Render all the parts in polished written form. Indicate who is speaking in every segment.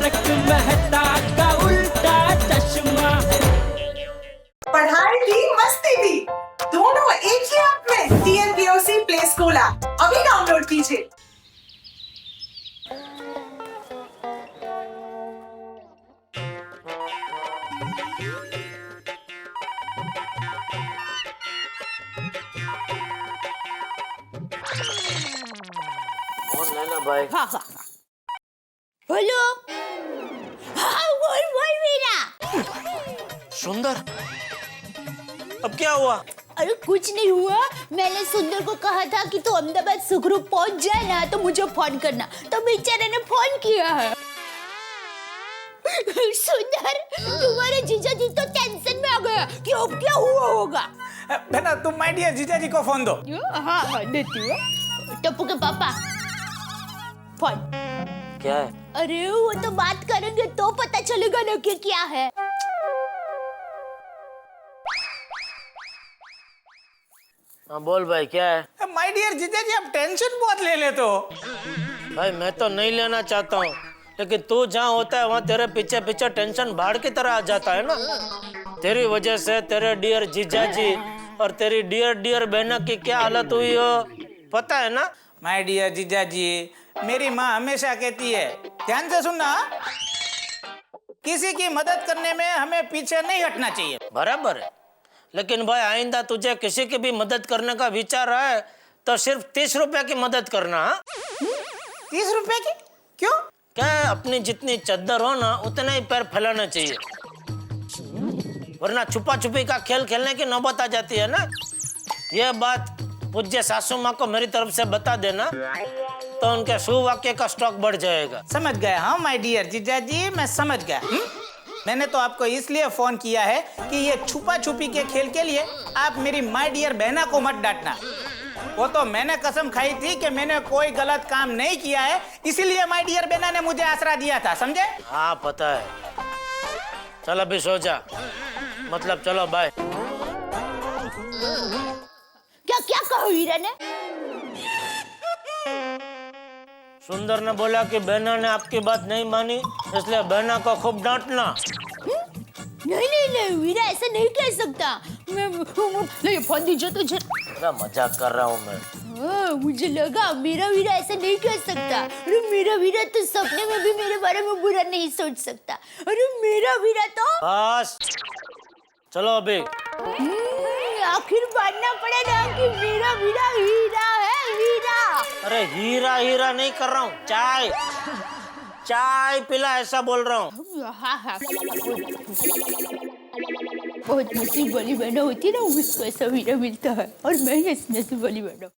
Speaker 1: तारक मेहता का उल्टा चश्मा।
Speaker 2: पढ़ाई भी मस्ती भी दोनों एक ही ऐप में। TNPOC प्ले स्कूल ऐप अभी डाउनलोड कीजिए।
Speaker 3: भाई
Speaker 4: हाँ हाँ बोलो। हाँ बोल बोल मीरा।
Speaker 3: सुंदर, अब क्या हुआ?
Speaker 4: अरे कुछ नहीं हुआ। मैंने सुंदर को कहा था कि तू अहमदाबाद सुखरूप पहुंच जाए ना तो मुझे फोन करना, तो बेचारे ने फोन किया है। सुंदर तुम्हारे जीजा जी तो टेंशन में आ गया कि अब क्या हुआ होगा।
Speaker 5: बहना तुम माय डियर जीजा जी को फोन दो।
Speaker 4: हाँ हाँ देती हूँ। टप्पू के पापा फोन।
Speaker 3: क्या है?
Speaker 4: अरे वो तो बात करेंगे तो पता चलेगा ना कि क्या है।
Speaker 3: हाँ बोल भाई, क्या है?
Speaker 5: माय डियर जीजा जी, आप टेंशन बहुत ले लेते हो।
Speaker 3: भाई मैं तो नहीं लेना चाहता हूँ, लेकिन तू जहाँ होता है वहाँ तेरे पीछे पीछे टेंशन बाढ़ की तरह आ जाता है ना। तेरी वजह से तेरे डियर जीजा जी और तेरी डियर डियर बहना की क्या हालत हुई हो पता है ना।
Speaker 5: माय डियर जीजा जी, मेरी माँ हमेशा कहती है, ध्यान से सुनना, किसी की मदद करने में हमें पीछे नहीं हटना चाहिए।
Speaker 3: बराबर है, लेकिन भाई आइंदा तुझे किसी की भी मदद करने का विचार है तो सिर्फ 30 रुपए की मदद करना।
Speaker 5: 30 रुपए की? क्यों?
Speaker 3: क्या अपनी जितनी चद्दर हो ना उतना ही पैर फैलाना चाहिए, वरना छुपा छुपी का खेल खेलने की नौबत आ जाती है ना। यह बात पूज्य सासू माँ को मेरी तरफ से बता देना तो उनके सुवाक्य का स्टॉक बढ़ जाएगा।
Speaker 5: समझ गया। हाँ माय डियर जीजा जी, मैं समझ गया। मैंने तो आपको इसलिए फोन किया है कि ये छुपा छुपी के खेल के लिए आप मेरी माय डियर बहना को मत डांटना। वो तो मैंने कसम खाई थी कि मैंने कोई गलत काम नहीं किया है, इसीलिए माय डियर बहना ने मुझे आसरा दिया था, समझे?
Speaker 3: हाँ पता है। चल अभी सो जा, मतलब चलो बाय।
Speaker 4: क्या क्या कहा हीरा ने?
Speaker 3: सुंदर ने बोला कि बहना ने आपकी बात नहीं मानी, इसलिए बहना को खूब डांटना।
Speaker 4: नहीं नहीं नहीं वीरा ऐसा नहीं कह सकता। मैं फोन दीजिए तुझे।
Speaker 3: मेरा मजाक कर रहा हूँ मैं।
Speaker 4: मुझे लगा मेरा वीरा ऐसा नहीं कह सकता। अरे मेरा वीरा तो सपने में भी मेरे बारे में बुरा नहीं सोच सकता। अरे मेरा वीरा तो
Speaker 3: बस चलो अभी।
Speaker 4: आखिर मानना पड़ेगा कि मेरा वीरा हीरा है, हीरा।
Speaker 3: अरे हीरा हीरा नहीं कर रहा हूँ, चाय चाय पिला ऐसा बोल रहा हूँ।
Speaker 4: हाँ हाँ बहुत नसीब वाली बहना होती है ना, उसको ऐसा हीरा मिलता है, और मैं इस नसीब वाली बहना।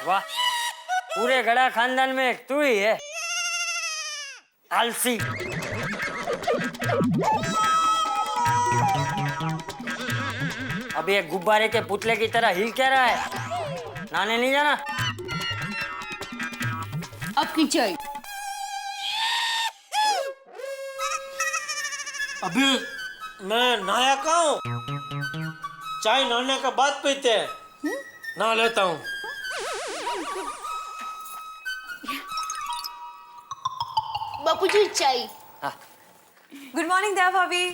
Speaker 6: वाह, पूरे गड़ा खानदान में एक तू ही है आलसी। अब ये गुब्बारे के पुतले की तरह हिल क्या रहा है? नहाने नहीं जाना?
Speaker 4: आपकी चाय।
Speaker 3: अभी मैं नहाया कहाँ हूँ? चाय नहाने के बाद पीते हैं। नहा लेता हूँ।
Speaker 4: बापूजी चाय।
Speaker 7: गुड मॉर्निंग देवा भाभी।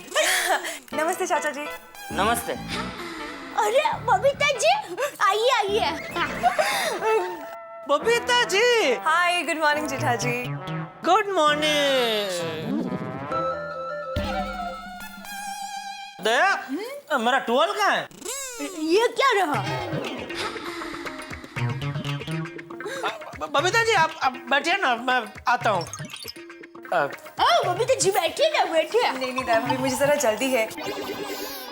Speaker 7: नमस्ते चाचा जी।
Speaker 6: नमस्ते।
Speaker 4: अरे बबीता जी आइए आइए।
Speaker 3: Babita ji.
Speaker 7: Hi, good morning Jetha ji.
Speaker 3: Good morning. Daya, मेरा टुअल कहाँ है?
Speaker 4: ये क्या रहा?
Speaker 3: बबीता जी आप बैठिए ना, मैं आता हूँ।
Speaker 4: बबीता जी बैठिए ना, बैठिए।
Speaker 7: नहीं नहीं देवा भाभी, मुझे जरा जल्दी है।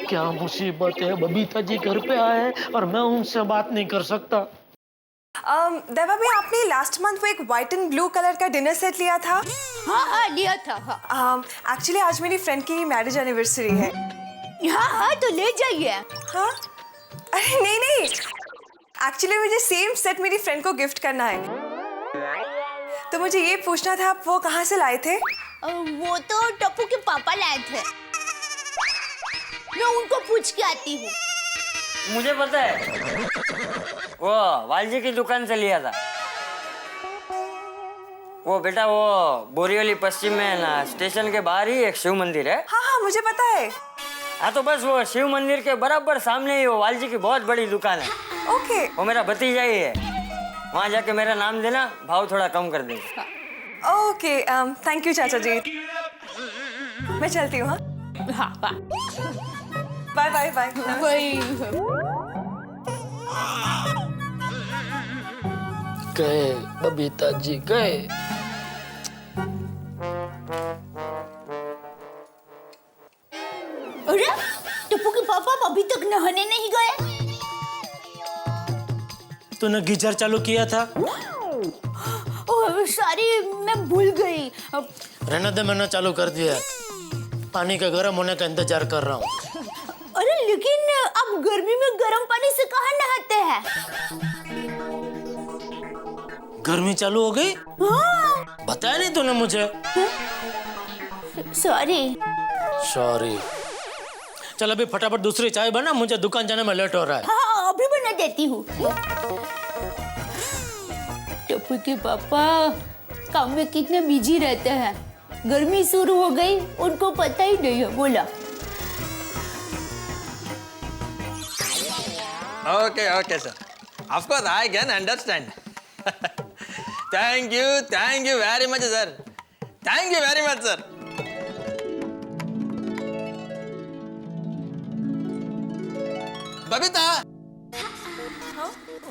Speaker 3: क्या मुसीबत है, बबीता जी घर पे आए हैं और मैं उनसे बात नहीं कर सकता।
Speaker 7: देवा भाभी, आपने लास्ट मंथ वो एक व्हाइट एंड ब्लू कलर का डिनर सेट लिया था।
Speaker 4: हाँ हाँ लिया था। हाँ
Speaker 7: एक्चुअली आज मेरी फ्रेंड की मैरिज एनिवर्सरी है।
Speaker 4: हाँ हाँ तो ले जाइए।
Speaker 7: हाँ? अरे नहीं नहीं, एक्चुअली मुझे सेम सेट मेरी फ्रेंड को गिफ्ट करना है। तो मुझे ये पूछना था, आप वो कहाँ से लाए थे?
Speaker 4: वो तो टप्पू के पापा लाए थे। मैं उनको पूछ के आती हूँ।
Speaker 6: मुझे पता है, वो वालजी की दुकान से लिया था। वो बेटा वो बोरीवली पश्चिम में है ना, स्टेशन के बाहर ही एक शिव मंदिर है।
Speaker 7: हाँ हाँ मुझे पता है।
Speaker 6: हाँ तो बस वो शिव मंदिर के बराबर सामने ही वो वालजी की बहुत बड़ी दुकान है।
Speaker 7: ओके
Speaker 6: वो मेरा भतीजा ही है। वहाँ जाके मेरा नाम देना, भाव थोड़ा कम कर देंगे।
Speaker 7: ओके, थैंक यू चाचा जी। मैं चलती हूँ। हाँ
Speaker 4: हाँ
Speaker 7: बाय बाय बाय।
Speaker 3: गए बबीता जी गए।
Speaker 4: अरे टप्पू के पापा अभी तक नहाने नहीं गए।
Speaker 3: तूने गीजर चालू किया था?
Speaker 4: ओह सॉरी, मैं भूल गई।
Speaker 3: रहने दे, मैंने चालू कर दिया। पानी का गर्म होने का इंतजार कर रहा हूँ।
Speaker 4: अरे लेकिन आप गर्मी में गर्म पानी से कहाँ नहाते हैं?
Speaker 3: गर्मी चालू हो गई?
Speaker 4: हाँ।
Speaker 3: बताया नहीं तूने मुझे। सॉरी। चल अभी फटाफट दूसरी चाय बना, मुझे दुकान जाने में लेट हो रहा है।
Speaker 4: हाँ अभी बना देती हूँ। टप्पू के पापा काम में कितने बिजी रहते हैं। गर्मी शुरू हो गई, उनको पता ही नहीं है। बोला
Speaker 8: Okay, sir. Of course, I can understand. Thank you very much, sir. Thank you very much, sir.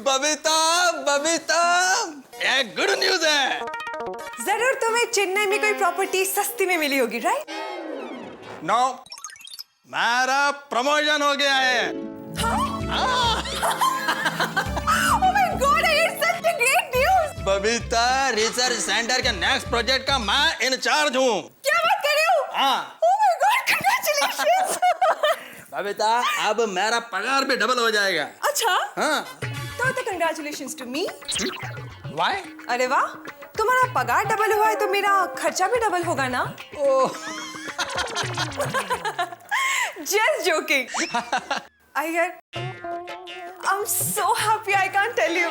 Speaker 8: Babita, एक गुड न्यूज है।
Speaker 7: जरूर तुम्हें चेन्नई में कोई प्रॉपर्टी सस्ती में मिली होगी, राइट?
Speaker 8: नो, मेरा प्रमोशन हो गया है।
Speaker 7: Oh my God, it's such a great news!
Speaker 8: Babita, research centre के नेक्स्ट प्रोजेक्ट का मैं इंचार्ज हूँ।
Speaker 7: क्या बात कर रहे हो?
Speaker 8: हाँ।
Speaker 7: Oh my God, congratulations!
Speaker 8: Babita, अब मेरा पगार भी डबल हो जाएगा।
Speaker 7: अच्छा?
Speaker 8: हाँ।
Speaker 7: तो congratulations to me.
Speaker 8: Why?
Speaker 7: अरे वाह, तुम्हारा पगार डबल हुआ है तो मेरा खर्चा भी डबल होगा ना?
Speaker 8: Oh.
Speaker 7: Just joking. Iyer, I'm so happy I can't tell you.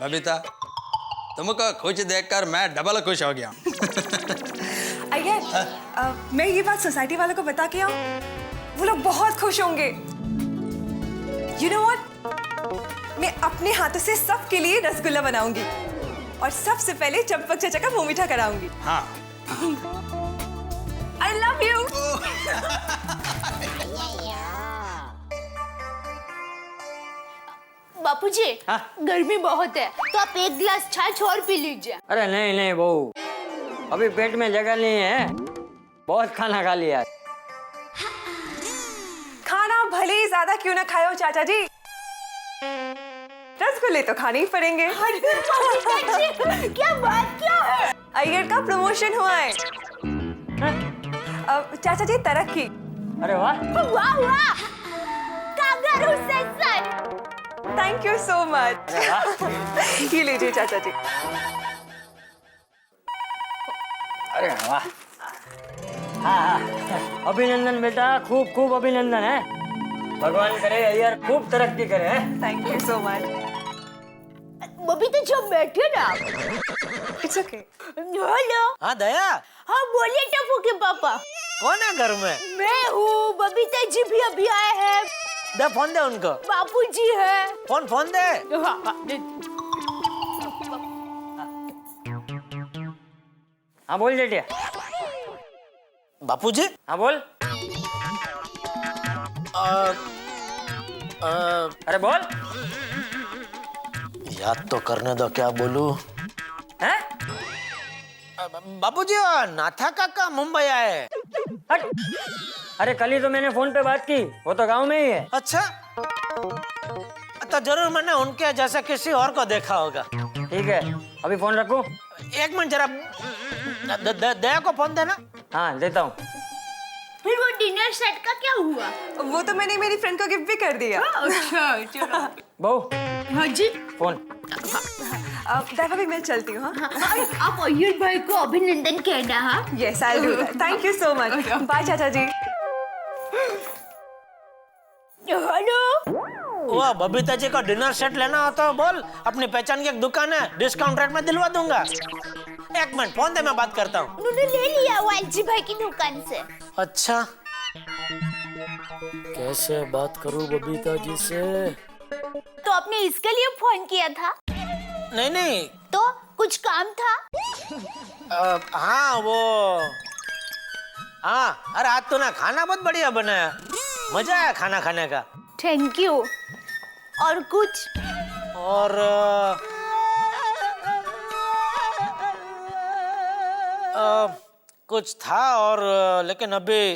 Speaker 8: Babita, तुमको खुश देखकर मैं डबल खुश हो गया।
Speaker 7: अय्यर, मैं ये बात सोसाइटी वालों को बता के आऊँ, वो लोग बहुत खुश होंगे। You know what? मैं अपने हाथों से सबके लिए रसगुल्ला बनाऊंगी और सबसे पहले चंपक चाचा का मुंह मीठा कराऊंगी।
Speaker 8: हाँ।
Speaker 7: I love you.
Speaker 4: बापूजी,
Speaker 6: हाँ?
Speaker 4: गर्मी बहुत है तो आप एक गिलास छाछ और पी लीजिए।
Speaker 6: अरे नहीं बहू, अभी पेट में जगह नहीं है, बहुत खाना खा लिया।
Speaker 7: खाना भले ही ज्यादा क्यों ना खाए हो चाचा जी, रसगुल्ले तो खाने ही पड़ेंगे।
Speaker 4: क्या बात क्या है?
Speaker 7: अय्यर का प्रमोशन हुआ है। चाचा जी तरक्की।
Speaker 6: अरे वाह,
Speaker 4: वाह वाह, kangaroo section.
Speaker 7: Thank you so much. ये लीजिए चाचा जी।
Speaker 6: अरे वाह, हाँ, अभिनंदन बेटा, खूब अभिनंदन है। भगवान करे अय्यर खूब तरक्की करे।
Speaker 7: Thank you so much.
Speaker 4: Babita जब बैठे ना।
Speaker 7: It's okay.
Speaker 4: हेलो।
Speaker 3: हाँ दया,
Speaker 4: हाँ बोलिए टप्पू के पापा।
Speaker 3: कौन है घर में?
Speaker 4: मैं हूँ, बबीता जी भी अभी आए हैं।
Speaker 3: दे फोन दे उनको।
Speaker 4: बापूजी है।
Speaker 3: फोन दे।
Speaker 4: हाँ,
Speaker 6: हाँ बोल जेठिया।
Speaker 3: बापूजी?
Speaker 6: हाँ बोल। अरे बोल।
Speaker 3: याद तो करने दो, क्या बोलूं?
Speaker 6: हैं?
Speaker 3: बापूजी, नाथा काका मुंबई आए।
Speaker 6: हट। अरे कल ही तो मैंने फोन पे बात की, वो तो गांव में ही है।
Speaker 3: अच्छा, तो जरूर मैंने उनके जैसे किसी और को देखा होगा।
Speaker 6: ठीक है, अभी फोन रखूं?
Speaker 3: एक मिनट जरा दया को फोन देना।
Speaker 6: हाँ देता हूँ।
Speaker 4: फिर वो डिनर सेट का क्या हुआ?
Speaker 7: वो तो मैंने मेरी फ्रेंड को गिफ्ट भी कर दिया।
Speaker 4: अच्छा चलो।
Speaker 6: बहू
Speaker 4: हाँ जी।
Speaker 6: फोन।
Speaker 7: देखो भी मैं चलती हूँ।
Speaker 4: अरे आप अय्यर भाई को अभिनंदन कहना। हाँ
Speaker 7: yes I do that. Thank you so much. Bye चाचा जी।
Speaker 4: हेलो।
Speaker 3: वाह, बबीता जी का डिनर सेट लेना हो तो बोल, अपनी पहचान की एक दुकान है, डिस्काउंट रेट में दिलवा दूंगा। एक मिनट फोन दे, मैं बात करता हूँ।
Speaker 4: उन्होंने ले लिया वो एलजी भाई की दुकान से।
Speaker 3: अच्छा, कैसे बात करूँ बबीता जी से?
Speaker 4: तो आपने इसके लिए फोन किया था?
Speaker 3: नहीं नहीं,
Speaker 4: तो कुछ काम था?
Speaker 3: हाँ वो, हाँ अरे आज तो ना खाना बहुत बढ़िया बनाया, मजा आया खाना खाने का।
Speaker 4: Thank you. और कुछ?
Speaker 3: और कुछ था और लेकिन अभी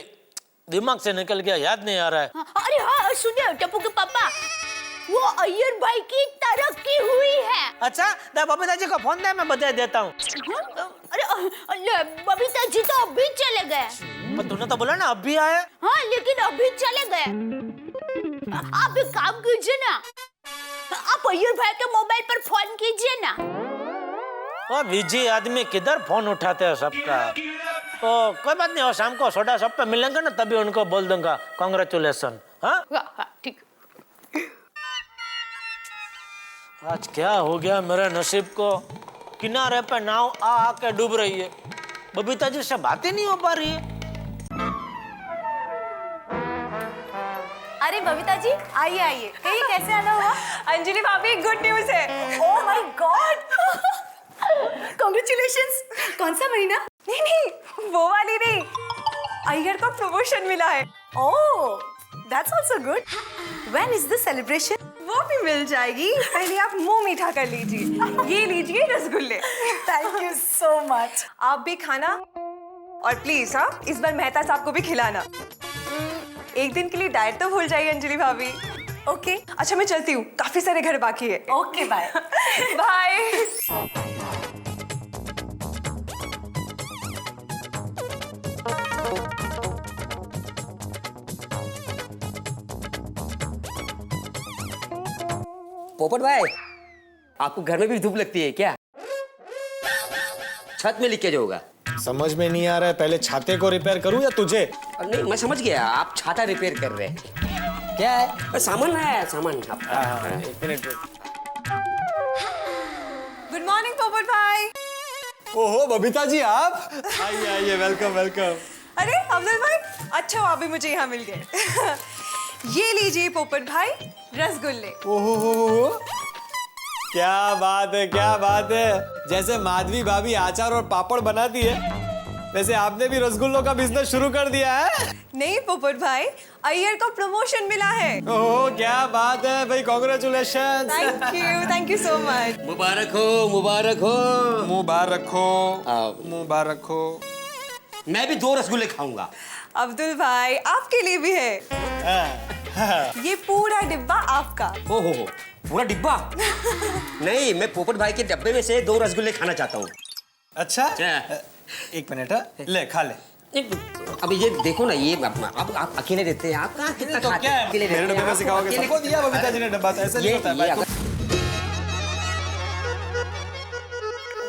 Speaker 3: दिमाग से निकल गया, याद नहीं आ रहा है।
Speaker 4: अरे हाँ सुनिए टप्पू के पापा, वो अय्यर भाई की तरक्की हुई है।
Speaker 3: अच्छा, दे बबीता जी को फोन दे, मैं बधाई देता हूँ।
Speaker 4: अरे बबीता जी तो अभी चले गए।
Speaker 3: पर तूने तो बोला ना अभी आए।
Speaker 4: हाँ लेकिन अभी चले गए। आप एक काम कीजिए ना, आप अय्यर भाई के मोबाइल पर फोन कीजिए ना।
Speaker 3: वो बिजी आदमी किधर फोन उठाते हैं सबका। तो कोई बात नहीं, और शाम को सोडा शॉप पे मिलेंगे ना, तभी उनको बोल दूंगा कांग्रेचुलेसन। हाँ
Speaker 4: ठीक।
Speaker 3: आज क्या हो गया मेरे नसीब को, किनारे पे नाव आ आके डूब रही है, बबीता जी से बात ही नहीं हो पा रही है।
Speaker 7: अरे बबीता जी आइए आइए, कहीं कैसे आना हुआ? अंजलि भाभी गुड न्यूज है। Oh my God, congratulations. कौन सा महीना? नहीं नहीं वो वाली नहीं, अय्यर को प्रमोशन मिला है। Oh that's also good. When is the celebration? वो भी मिल जाएगी, पहले आप मुंह मीठा कर लीजिए। ये लीजिए रसगुल्ले। Thank you so much. आप भी खाना, और प्लीज हाँ इस बार मेहता साहब को भी खिलाना। एक दिन के लिए डाइट तो भूल जाइए अंजलि भाभी। ओके अच्छा मैं चलती हूँ, काफी सारे घर बाकी है। Okay bye. बाय।
Speaker 9: पोपट भाई, आपको घर में भी धूप लगती है क्या? छत में लीकेज होगा।
Speaker 10: समझ में नहीं आ रहा है, पहले छाते को रिपेयर करूं या तुझे?
Speaker 9: नहीं मैं समझ गया, आप छाता रिपेयर कर रहे हैं। क्या है? सामान है सामान।
Speaker 10: एक मिनट।
Speaker 7: गुड मॉर्निंग पोपट भाई।
Speaker 10: ओहो बबीता जी आप आइए आइए, वेलकम वेलकम।
Speaker 7: अरे अफजल भाई, अच्छा आप भी मुझे यहाँ मिल गए। ये लीजिए पोपट भाई रसगुल्ले।
Speaker 10: ओहो क्या बात है, क्या बात है। जैसे माधवी भाभी अचार और पापड़ बनाती है, वैसे आपने भी रसगुल्लों का बिजनेस शुरू कर दिया है।
Speaker 7: नहीं पोपट भाई, अय्यर को प्रमोशन मिला है।
Speaker 10: ओह क्या बात है भाई, congratulation.
Speaker 7: Thank you so much.
Speaker 9: मुबारक हो मुबारक हो
Speaker 10: मुबारक हो मुबारक हो।
Speaker 9: मैं भी 2 रसगुल्ले खाऊंगा।
Speaker 7: अब्दुल भाई आपके लिए भी है। ये पूरा डिब्बा आपका।
Speaker 9: ओहो पूरा डिब्बा? नहीं मैं पोपट भाई के डब्बे में से 2 रसगुल्ले खाना चाहता हूँ।
Speaker 10: अच्छा एक मिनट, ले खा ले।
Speaker 9: अब ये देखो ना, ये आप अकेले रहते हैं, आप कहाँ कितना
Speaker 10: तो
Speaker 9: खाते
Speaker 10: क्या
Speaker 9: हैं?
Speaker 10: है,
Speaker 9: अकेले
Speaker 10: मेरे
Speaker 9: रहते
Speaker 10: डब्बे
Speaker 9: हैं
Speaker 10: में
Speaker 9: आप,
Speaker 10: सिखाओगे?
Speaker 9: अकेले-
Speaker 10: सबको दिया बबीता जी ने डब्बा, तो ऐसे नहीं होता है भाई।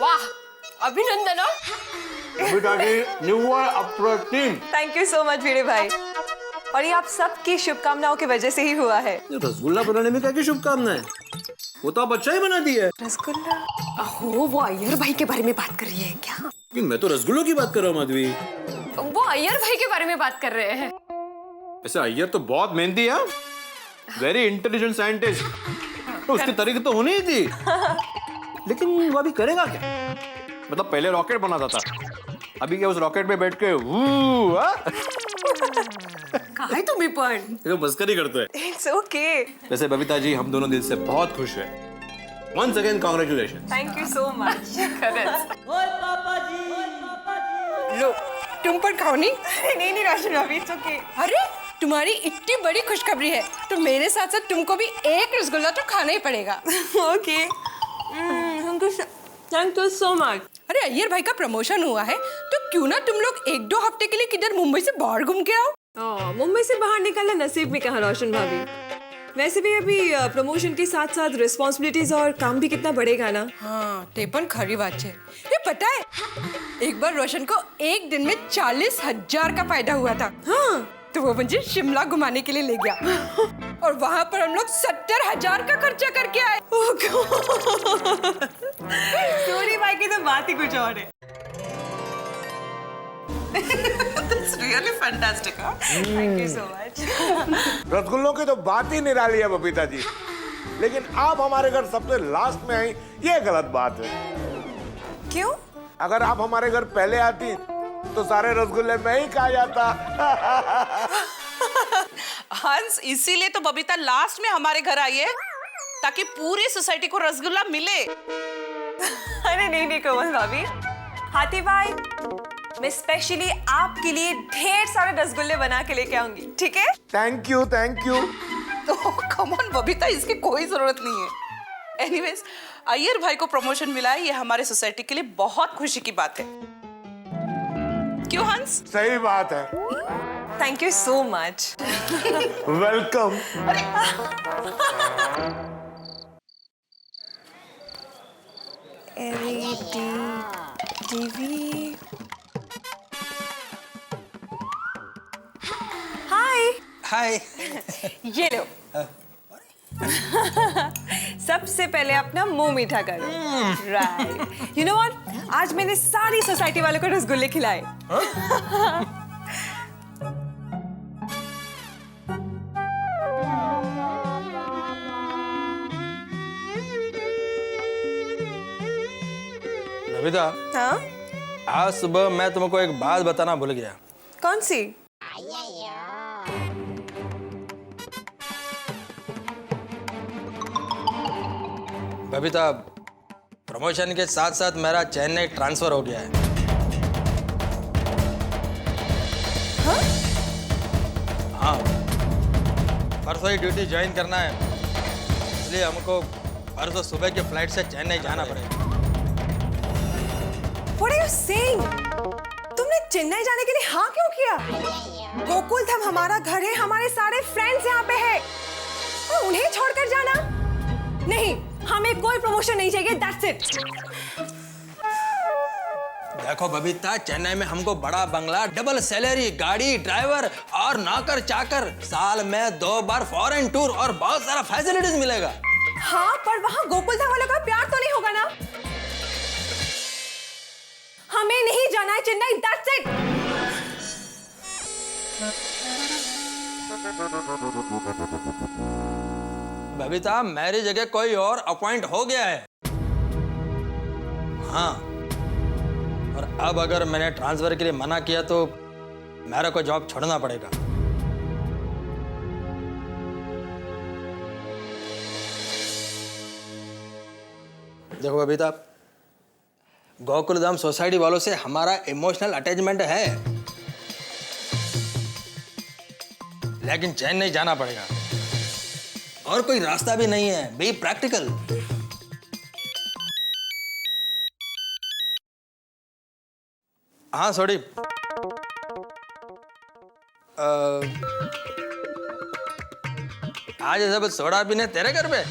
Speaker 4: वाह अभिनंदन।
Speaker 10: बबीता जी न्यू अप्रतिम।
Speaker 7: थैंक यू सो मच वीरे भाई, और ये आप सबकी शुभकामनाओं की वजह से ही हुआ है।
Speaker 10: रसगुल्ला बनाने में क्या की शुभकामना है? वो तो आप अच्छा ही बनाती है।
Speaker 7: रसगुल्ला? ओह वो अय्यर भाई के बारे में बात कर रही है क्या?
Speaker 10: मैं तो रसगुल्लों की बात कर रहा हूँ माधवी।
Speaker 7: वो अय्यर भाई के बारे में बात कर रहे हैं।
Speaker 10: ऐसे अय्यर तो बहुत मेहनती है, वेरी इंटेलिजेंट साइंटिस्ट, तो उसकी तारीफ तो होनी ही थी। लेकिन वो अभी करेगा क्या? मतलब पहले रॉकेट बनाता था, अभी क्या उस रॉकेट में बैठ के
Speaker 7: कहाँ है तुम्हें पण?
Speaker 10: तो मस्करी करते हैं।
Speaker 7: It's okay.
Speaker 10: वैसे बबीता जी हम दोनों दिल से बहुत खुश हैं। Once again congratulation.
Speaker 7: Thank you so much.
Speaker 11: लो तुम पर खाओ। नहीं
Speaker 7: नहीं राशन भाभी इट्स ओके।
Speaker 11: अरे तुम्हारी इतनी बड़ी खुशखबरी है तो मेरे साथ साथ तुमको भी एक रसगुल्ला तो खाना ही पड़ेगा।
Speaker 7: Okay thank you so much.
Speaker 11: अरे अय्यर भाई का प्रमोशन हुआ है तो क्यों ना तुम लोग 1-2 हफ्ते के लिए किधर मुंबई से बाहर घूम के आओ।
Speaker 7: मुंबई से बाहर निकलना नसीब में कहाँ रोशन भाभी। वैसे भी अभी प्रमोशन के साथ साथ रिस्पॉन्सिबिलिटीज और काम भी कितना बढ़ेगा ना।
Speaker 11: हाँ, ते पण खरी बात है। ये पता है, एक बार रोशन को एक दिन में 40,000 का फायदा हुआ था।
Speaker 7: हाँ,
Speaker 11: तो वो मुझे शिमला घुमाने के लिए ले गया और वहाँ पर हम लोग 70,000 का खर्चा करके आए।
Speaker 7: सोनी भाई की तो बात ही कुछ और है।
Speaker 2: That's really fantastic, huh?
Speaker 7: Thank you so much.
Speaker 12: रसगुल्लों की तो बात ही निराली है बबीता जी, लेकिन आप हमारे घर सबसे लास्ट में आई, ये गलत बात है।
Speaker 7: क्यों?
Speaker 12: अगर आप हमारे घर पहले आती तो सारे रसगुल्ले मैं ही खा जाता।
Speaker 2: हंस, इसीलिए तो बबीता लास्ट में हमारे घर आई है, ताकि पूरी सोसाइटी को रसगुल्ला मिले।
Speaker 7: अरे नहीं कोमल भाभी, हाथी भाई, मैं स्पेशली आपके लिए ढेर सारे रसगुल्ले बना के लेके आऊंगी, ठीक है?
Speaker 12: Thank you.
Speaker 2: तो कम ऑन बबीता, इसकी कोई जरूरत नहीं है। एनीवेज, अय्यर भाई को प्रमोशन मिला है, ये हमारे सोसाइटी के लिए बहुत खुशी की बात है। क्यों हंस?
Speaker 12: सही बात है।
Speaker 7: Thank you so much.
Speaker 12: Welcome.
Speaker 7: TV. Hi.
Speaker 8: Hi.
Speaker 7: ये लो। सबसे पहले अपना मुंह मीठा करो। राइट। You know what? आज मैंने सारी सोसाइटी वालों को रसगुल्ले खिलाए।
Speaker 8: बबीता,
Speaker 7: हाँ?
Speaker 8: आज सुबह मैं तुमको एक बात बताना भूल गया।
Speaker 7: कौन सी?
Speaker 8: बबीता, प्रमोशन के साथ साथ मेरा चेन्नई ट्रांसफर हो गया है। हाँ, परसों ही ड्यूटी ज्वाइन करना है, इसलिए हमको परसों सुबह की फ्लाइट से चेन्नई जाना पड़ेगा।
Speaker 7: What are you saying? तुमने चेन्नई जाने के लिए हाँ क्यों किया? गोकुल धाम हमारा घर है, हमारे सारे फ्रेंड्स यहाँ पे हैं। और उन्हें छोड़कर जाना? नहीं, हमें कोई प्रमोशन नहीं चाहिए, that's it.
Speaker 8: देखो बबीता, चेन्नई में हमको बड़ा बंगला, डबल सैलरी, गाड़ी, ड्राइवर और नौकर चाकर, साल में 2 बार फॉरेन टूर और बहुत सारा फैसिलिटीज मिलेगा।
Speaker 7: हाँ, पर वहाँ गोकुल धाम वालों का प्यार तो नहीं होगा ना? हमें नहीं जाना है चेन्नई, that's it.
Speaker 8: बबीता, मेरी जगह कोई और अपॉइंट हो गया है। हाँ, और अब अगर मैंने ट्रांसफर के लिए मना किया तो मेरे को जॉब छोड़ना पड़ेगा। देखो बबीता, गोकुलधाम सोसाइटी वालों से हमारा इमोशनल अटैचमेंट है, लेकिन चेन्नई जाना पड़ेगा और कोई रास्ता भी नहीं है। Be practical. हाँ सोडी, आज सब सोडा पीने तेरे घर पे?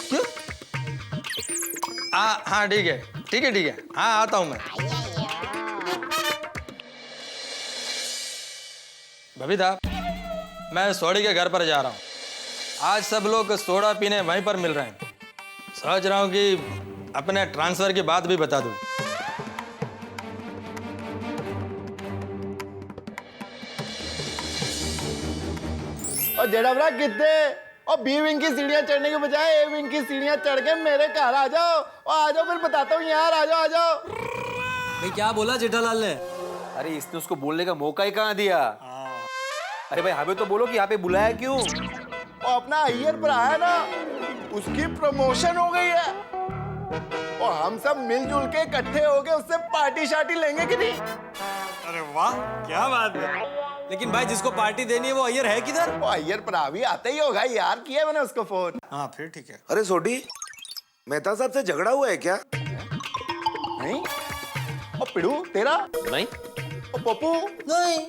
Speaker 8: क्यों? हाँ ठीक है। हाँ आता हूं मैं। बबीता, मैं सोडी के घर पर जा रहा हूँ। आज सब लोग सोडा पीने वहीं पर मिल रहे हैं। सोच रहा हूँ कि अपने ट्रांसफर की बात भी बता दूं।
Speaker 12: और जेडावरा कितने और बी विंग की सीढ़ियां चढ़ने के बजाय ए विंग की सीढ़ियां चढ़ के मेरे घर आ जाओ। और आ जाओ, फिर बताता हूँ यार। आ जाओ।
Speaker 9: भाई क्या बोला जेठालाल ने?
Speaker 10: अरे इसने उसको बोलने का मौका ही कहाँ दिया। अरे भाई हमें तो बोलो कि यहाँ पे बुलाया क्यों।
Speaker 12: और अपना अय्यर पर आया ना, उसकी प्रमोशन हो गई है और हम सब मिलजुल के इकट्ठे हो गए उससे पार्टी शार्टी लेंगे कि नहीं?
Speaker 9: अरे वाह, क्या बात है। लेकिन भाई जिसको पार्टी देनी है वो अय्यर है किधर?
Speaker 12: वो अय्यर पर अभी आता ही होगा यार, किया मैंने उसको फोन।
Speaker 9: हाँ फिर ठीक है।
Speaker 12: अरे सोडी, मेहता साहब से झगड़ा हुआ है क्या?
Speaker 10: नहीं।
Speaker 12: और पिड़ू तेरा?
Speaker 10: नहीं।
Speaker 12: और पप्पू?
Speaker 9: नहीं।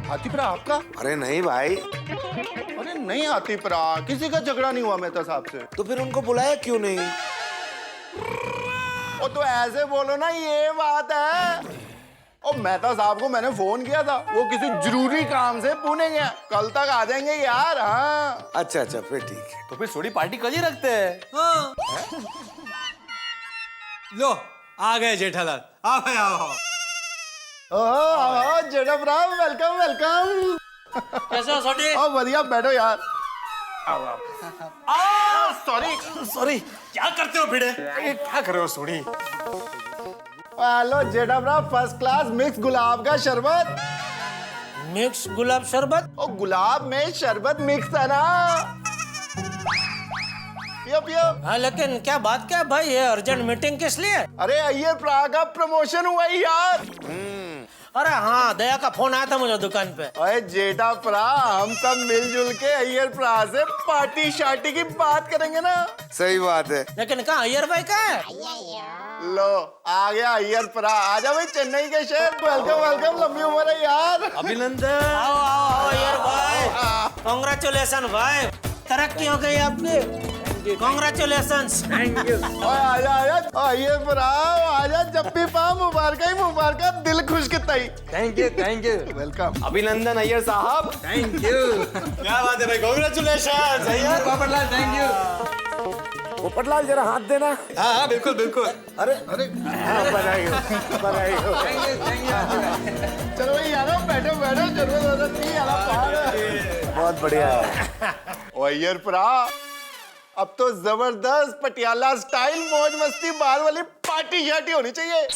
Speaker 12: हाथीपुरा आपका?
Speaker 13: अरे नहीं भाई।
Speaker 12: अरे नहीं हाथीपुरा, किसी का झगड़ा नहीं हुआ मेहता साहब से।
Speaker 13: तो फिर उनको बुलाया क्यों नहीं?
Speaker 12: ओ तो ऐसे बोलो ना, ये बात है। और मेहता साहब को मैंने फोन किया था, वो किसी जरूरी काम से पुणे गया, कल तक आ जाएंगे यार। हाँ
Speaker 13: अच्छा अच्छा, फिर ठीक है।
Speaker 10: तो फिर सोडी पार्टी कल ही रखते हैं।
Speaker 8: हाँ। लो आ गए जेठालाल, आओ भाई आओ।
Speaker 12: ओह जेठाभरा, वेलकम वेलकम।
Speaker 3: कैसे हो सोडी?
Speaker 12: ओ बढ़िया, बैठो यार। सॉरी
Speaker 10: सॉरी, क्या करते हो भिड़े? क्या कर रहे हो सोडी?
Speaker 12: हेलो जेठाभरा, फर्स्ट क्लास मिक्स गुलाब का शरबत।
Speaker 3: मिक्स गुलाब शरबत?
Speaker 12: ओ गुलाब में शरबत मिक्स है ना। पियो पियो।
Speaker 3: हाँ लेकिन क्या बात क्या भाई, ये अर्जेंट मीटिंग किस लिए?
Speaker 12: अरे अय्यर प्रा का प्रमोशन हुआ ही यार।
Speaker 3: अरे हाँ, दया का फोन आया था मुझे दुकान पे।
Speaker 12: अरे जेठा प्रा, हम सब मिलजुल के अय्यर प्रा से पार्टी शार्टी की बात करेंगे ना।
Speaker 13: सही बात है।
Speaker 3: लेकिन कहाँ अय्यर भाई कहाँ है?
Speaker 12: लो आ गया अय्यर प्रा। आजा भाई चेन्नई के शेर, वेलकम वेलकम, लंबी उम्र है यार।
Speaker 8: अभिनंदन।
Speaker 3: आओ आओ आओ अय्यर भाई, कांग्रेचुलेशन भाई, तरक्की हो गई आपकी। कांग्रेचुलेशंस।
Speaker 8: Thank you.
Speaker 12: आजा आजा अय्यर प्रा, आजा, जब भी पा मुबारक ही मुबारक, दिल खुश कितना ही।
Speaker 8: Thank you
Speaker 12: welcome.
Speaker 10: अभिनंदन अय्यर साहब।
Speaker 8: Thank you. क्या बात है भाई, congratulation. Iyer Popatlal, thank you.
Speaker 13: Popatlal जरा हाथ देना।
Speaker 8: हाँ हाँ बिल्कुल बिल्कुल।
Speaker 12: अरे अरे
Speaker 13: बधाई हो, बधाई हो।
Speaker 8: Thank you.
Speaker 12: चलो भाई यार, बैठो बैठो, जरूरत नहीं यार।
Speaker 13: बहुत बढ़िया है।
Speaker 12: ओ अय्यर प्रा, अब तो जबरदस्त पटियाला स्टाइल मौज मस्ती बार वाली पार्टी शार्टी होनी चाहिए।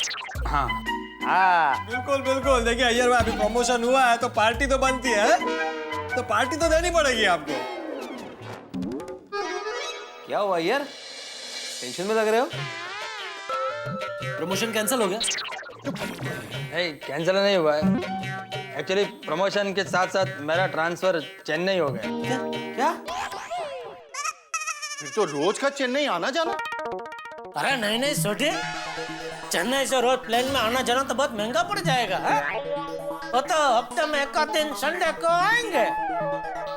Speaker 8: हाँ हाँ बिल्कुल बिल्कुल। देखिए अय्यर भाई, अभी प्रमोशन हुआ है तो पार्टी तो बनती है, तो पार्टी तो देनी पड़ेगी आपको। क्या हुआ अय्यर, टेंशन में लग रहे हो?
Speaker 3: प्रमोशन कैंसिल हो गया?
Speaker 8: नहीं कैंसिल नहीं हुआ है, एक्चुअली प्रमोशन के साथ साथ मेरा ट्रांसफर चेन्नई हो गया।
Speaker 12: क्या? फिर तो रोज का चेन्नई आना जाना।
Speaker 3: अरे नहीं नहीं सोटी, चेन्नई से रोज प्लेन में आना जाना तो बहुत महंगा पड़ जाएगा। वो तो हफ्ते में एक दिन संडे को आएंगे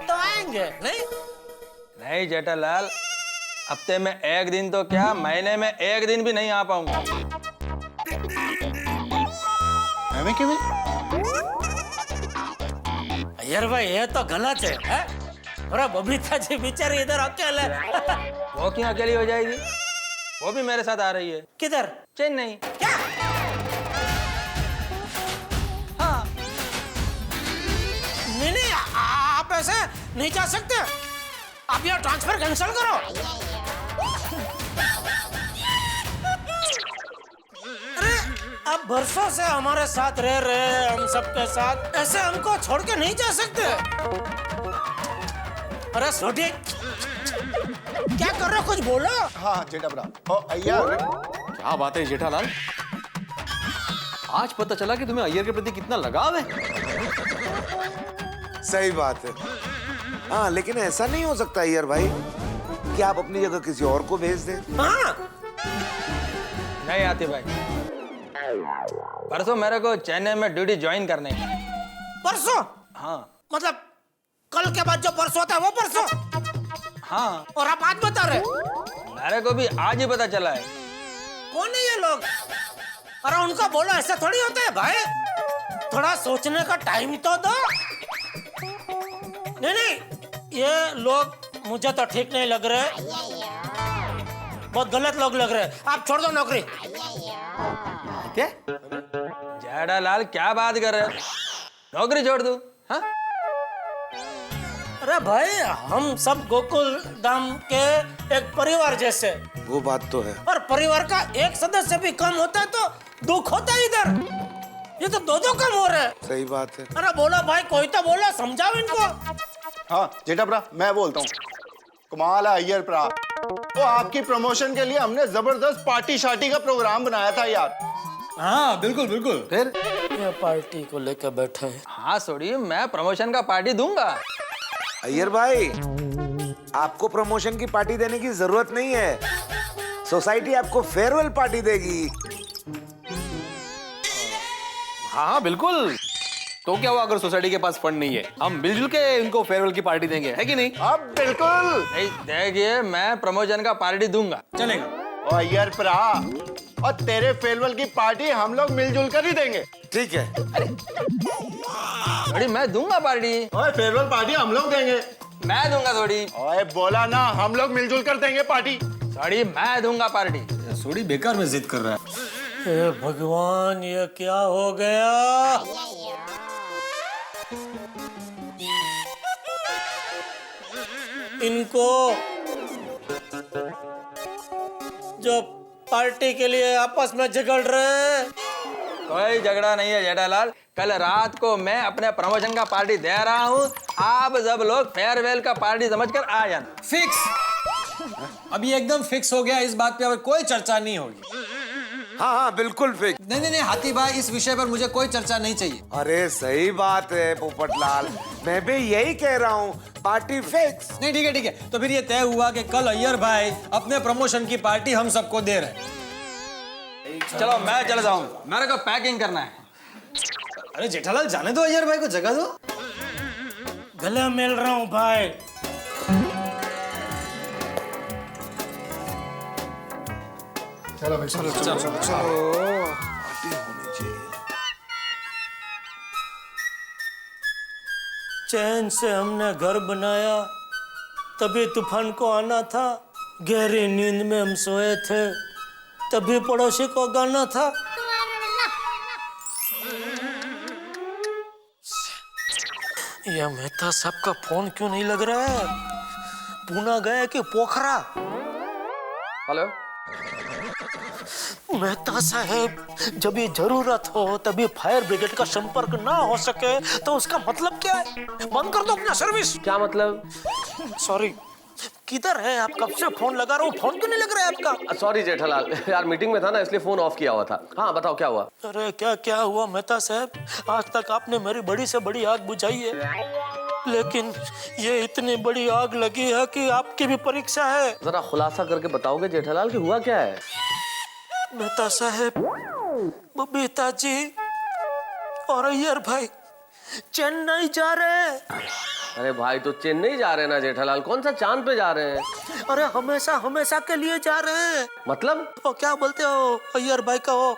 Speaker 3: तो आएंगे। नहीं
Speaker 8: जेठालाल, हफ्ते में एक दिन तो क्या, महीने में एक दिन भी नहीं आ पाऊंगा।
Speaker 3: अय्यर भाई ये तो गलत है? अरे बबीता जी बेचारी इधर अकेले।
Speaker 8: वो क्यों अकेली हो जाएगी, वो भी मेरे साथ आ रही है।
Speaker 3: किधर?
Speaker 8: चेन्नई।
Speaker 3: क्या?
Speaker 8: हाँ।
Speaker 3: नहीं आप ऐसे नहीं जा सकते, आप यार ट्रांसफर कैंसिल करो। अरे आप बरसों से हमारे साथ रह रहे हैं, हम सबके साथ, ऐसे हमको छोड़ के नहीं जा सकते। अरे सोटी क्या कर रहे हो, कुछ बोलो।
Speaker 12: हाँ जेठाभरा। ओ अय्यर,
Speaker 10: क्या बात है जेठालाल, आज पता चला कि तुम्हें अय्यर के प्रति कितना लगाव है।
Speaker 13: सही बात है। हाँ लेकिन ऐसा नहीं हो सकता अय्यर भाई कि आप अपनी जगह किसी और को भेज दें।
Speaker 3: हाँ
Speaker 8: नहीं आती भाई, परसों मेरे को चेन्नई में ड्यूटी ज्वाइन करने का।
Speaker 3: परसों?
Speaker 8: हाँ
Speaker 3: मतलब कल के बाद जो परसों होता है वो परसों?
Speaker 8: हाँ।
Speaker 3: और आप आज बता रहे?
Speaker 8: मेरे को भी आज ही पता चला है।
Speaker 3: कौन है ये लोग? अरे उनको बोलो ऐसा थोड़ी होता है भाई, थोड़ा सोचने का टाइम तो दो। नहीं ये लोग मुझे तो ठीक नहीं लग रहे, बहुत गलत लोग लग रहे हैं। आप छोड़ दो नौकरी।
Speaker 8: क्या जेठालाल क्या बात कर रहे हो, नौकरी छोड़ दूं? हाँ?
Speaker 3: अरे भाई हम सब गोकुल धाम के एक परिवार जैसे।
Speaker 13: वो बात तो है।
Speaker 3: और परिवार का एक सदस्य भी कम होता है तो दुख होता है इधर, ये तो दो कम हो रहे हैं।
Speaker 13: सही बात है।
Speaker 3: अरे बोलो भाई, कोई तो बोलो, समझाओ इनको।
Speaker 12: हाँ जेठाभरा, मैं बोलता हूँ। कमाल है अय्यर प्रा, तो आपकी प्रमोशन के लिए हमने जबरदस्त पार्टी शार्टी का प्रोग्राम बनाया था यार।
Speaker 8: हाँ बिल्कुल बिल्कुल। फिर
Speaker 3: ये पार्टी को लेकर बैठे हैं।
Speaker 8: हाँ सोड़ी, मैं प्रमोशन का पार्टी दूंगा।
Speaker 13: अय्यर भाई आपको प्रमोशन की पार्टी देने की जरूरत नहीं है, सोसाइटी आपको फेयरवेल पार्टी देगी।
Speaker 10: हाँ बिल्कुल, तो क्या हुआ अगर सोसाइटी के पास फंड नहीं है? हम मिलजुल के इनको फेयरवेल की पार्टी देंगे, है कि नहीं?
Speaker 12: अब बिल्कुल।
Speaker 8: नहीं देखिए, मैं प्रमोशन का पार्टी दूंगा।
Speaker 10: चलेगा।
Speaker 12: ओ अय्यर भरा, और तेरे फेयरवेल की पार्टी हम लोग मिलजुल कर ही देंगे।
Speaker 13: ठीक है।
Speaker 8: थोड़ी मैं दूंगा पार्टी।
Speaker 12: ओए फेयरवेल पार्टी हम लोग देंगे।
Speaker 8: मैं दूंगा थोड़ी।
Speaker 12: ओए बोला ना, हम लोग मिलजुल कर देंगे पार्टी।
Speaker 8: थोड़ी मैं दूंगा पार्टी।
Speaker 10: थोड़ी बेकार में जिद कर रहा है।
Speaker 3: हे भगवान, ये क्या हो गया? इनको जो पार्टी के लिए आपस में झगड़ रहे हैं।
Speaker 8: कोई झगड़ा नहीं है जेठालाल। कल रात को मैं अपने प्रमोशन का पार्टी दे रहा हूँ। आप सब लोग फेयरवेल का पार्टी समझकर आ जाना।
Speaker 10: फिक्स। अभी एकदम फिक्स हो गया, इस बात पे अब कोई चर्चा नहीं होगी।
Speaker 13: हाँ हाँ बिल्कुल फिक्स।
Speaker 10: नहीं, हाथी भाई, इस विषय पर मुझे कोई चर्चा नहीं चाहिए।
Speaker 13: अरे सही बात है पोपटलाल, मैं भी यही कह रहा हूँ, पार्टी फिक्स।
Speaker 10: नहीं ठीक है। तो फिर ये तय हुआ कि कल अय्यर भाई अपने प्रमोशन की पार्टी हम सबको दे रहे हैं।
Speaker 8: चलो मैं चल जाऊँ, मेरे को पैकिंग करना है।
Speaker 10: अरे जेठालाल, जाने दो अय्यर भाई को, जगह दो।
Speaker 3: गले मिल रहा हूँ भाई।
Speaker 12: चलो भाई, चलो।
Speaker 13: पार्टी होनी चाहिए।
Speaker 3: चैन से हमने घर बनाया, तभी तूफान को आना था। गहरी नींद में हम सोए थे, तभी पड़ोसी को गाना था। यह मेहता साहब का फोन क्यों नहीं लग रहा है? पूना गया कि पोखरा?
Speaker 9: हेलो।
Speaker 3: मेहता साहब, जब ये जरूरत हो तभी फायर ब्रिगेड का संपर्क ना हो सके तो उसका मतलब क्या है? बंद कर दो अपना सर्विस।
Speaker 9: क्या मतलब?
Speaker 3: सॉरी, किधर है आप? कब से फोन लगा रहा हूँ, फोन क्यों नहीं लग रहा है आपका?
Speaker 9: सॉरी जेठालाल, यार मीटिंग में था ना, इसलिए फोन ऑफ किया हुआ था। हाँ बताओ क्या हुआ?
Speaker 3: अरे क्या हुआ मेहता साहब? आज तक आपने मेरी बड़ी से बड़ी आग बुझाई है, लेकिन ये इतनी बड़ी आग लगी है कि आपकी भी परीक्षा है।
Speaker 9: जरा खुलासा करके बताओगे जेठालाल कि हुआ क्या है?
Speaker 3: मेहता साहब, बबीता जी और अय्यर भाई चेन्नई जा रहे हैं।
Speaker 9: अरे भाई, तो चेन्नई जा रहे हैं ना जेठालाल, कौन सा चांद पे जा रहे हैं?
Speaker 3: अरे हमेशा के लिए जा रहे हैं।
Speaker 9: मतलब?
Speaker 3: वो क्या बोलते हो, अय्यर भाई का वो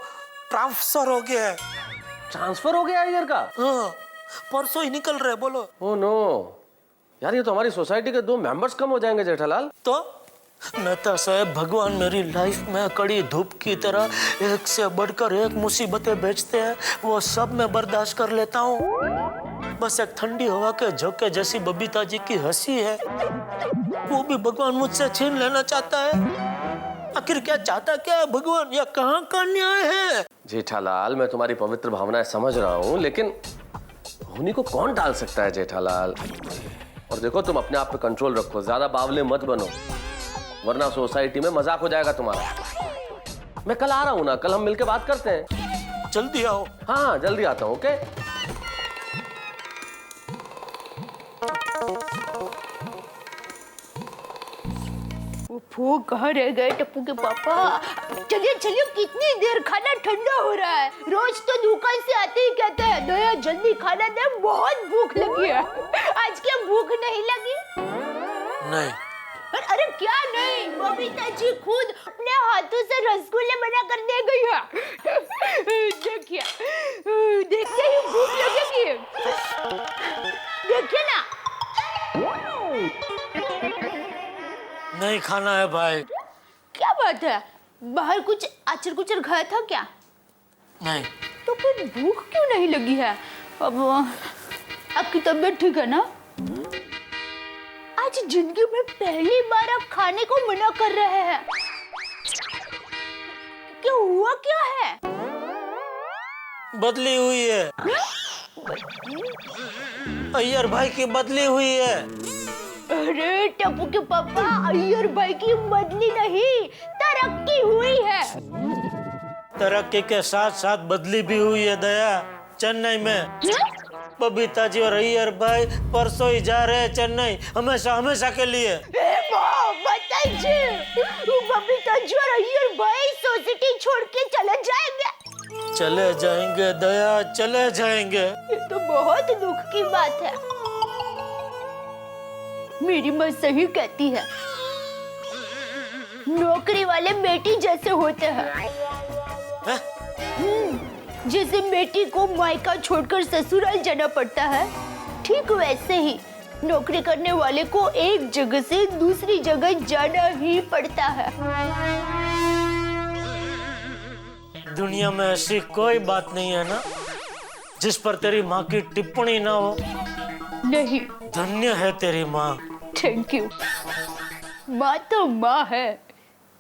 Speaker 3: ट्रांसफर हो गया है।
Speaker 9: ट्रांसफर हो गया अय्यर का?
Speaker 3: हाँ, परसों ही निकल रहे। बोलो।
Speaker 9: ओह नो यार, ये तो हमारी सोसाइटी के 2 मेंबर्स कम हो जाएंगे जेठालाल।
Speaker 3: तो मेहता साहब, भगवान मेरी लाइफ में कड़ी धूप की तरह एक से बढ़कर एक मुसीबतें भेजते हैं, वो सब मैं बर्दाश्त कर लेता हूँ। बस एक ठंडी हवा के झोंके जैसी बबीता जी की हंसी है, वो भी भगवान मुझसे छीन लेना चाहता है। आखिर क्या चाहता क्या है भगवान? या कहाँ का न्याय है?
Speaker 9: जेठालाल, मैं तुम्हारी पवित्र भावनाएं समझ रहा हूँ, लेकिन होनी को कौन टाल सकता है जेठालाल? और देखो, तुम अपने आप पे कंट्रोल रखो, ज्यादा बावले मत बनो, वरना सोसाइटी में मजाक हो जाएगा तुम्हारा। मैं कल आ रहा हूँ ना, कल हम मिलके बात करते हैं।
Speaker 3: जल्दी आओ।
Speaker 9: हाँ जल्दी आता हूँ। ओके।
Speaker 4: वो कहाँ रह गए टप्पू के पापा? चलिए, कितनी देर, खाना ठंडा हो रहा है। रोज तो दुकान से आते ही कहते हैं दया जल्दी खाना दे, बहुत भूख लगी है। आज क्या भूख नहीं लगी?
Speaker 3: नहीं।
Speaker 4: अरे क्या नहीं, बबीता जी खुद अपने हाथों से रसगुल्ले बना कर दे गई है। देखिए ही भूख लगेगी। देखिए ना।
Speaker 3: नहीं खाना है भाई।
Speaker 4: क्या बात है, बाहर कुछ आचर कुचर खाया था क्या?
Speaker 3: नहीं।
Speaker 4: तो फिर भूख क्यों नहीं लगी है? अब आपकी तबीयत ठीक है ना? आज जिंदगी में पहली बार आप खाने को मना कर रहे हैं। क्या हुआ क्या है?
Speaker 3: बदली हुई है। अय्यर भाई की बदली हुई है।
Speaker 4: अरे टप्पू के पापा, अय्यर भाई की बदली नहीं, तरक्की हुई है।
Speaker 3: तरक्की के साथ साथ बदली भी हुई है दया। चेन्नई में बबीता जी और अय्यर भाई परसों ही जा रहे हैं चेन्नई, हमेशा के लिए।
Speaker 4: बबीता जी और अय्यर भाई सोसाइटी छोड़ के चले जाएंगे।
Speaker 3: चले जाएंगे दया, चले जाएंगे।
Speaker 4: तो बहुत दुख की बात है। मेरी माँ सही कहती है, नौकरी वाले बेटी जैसे होते हैं। जैसे बेटी को मायका छोड़कर ससुराल जाना पड़ता है, ठीक वैसे ही नौकरी करने वाले को एक जगह से दूसरी जगह जाना ही पड़ता है।
Speaker 3: दुनिया में ऐसी कोई बात नहीं है ना जिस पर तेरी माँ की टिप्पणी ना हो।
Speaker 4: नहीं।
Speaker 3: धन्य है तेरी माँ।
Speaker 4: Thank you. माँ तो माँ है,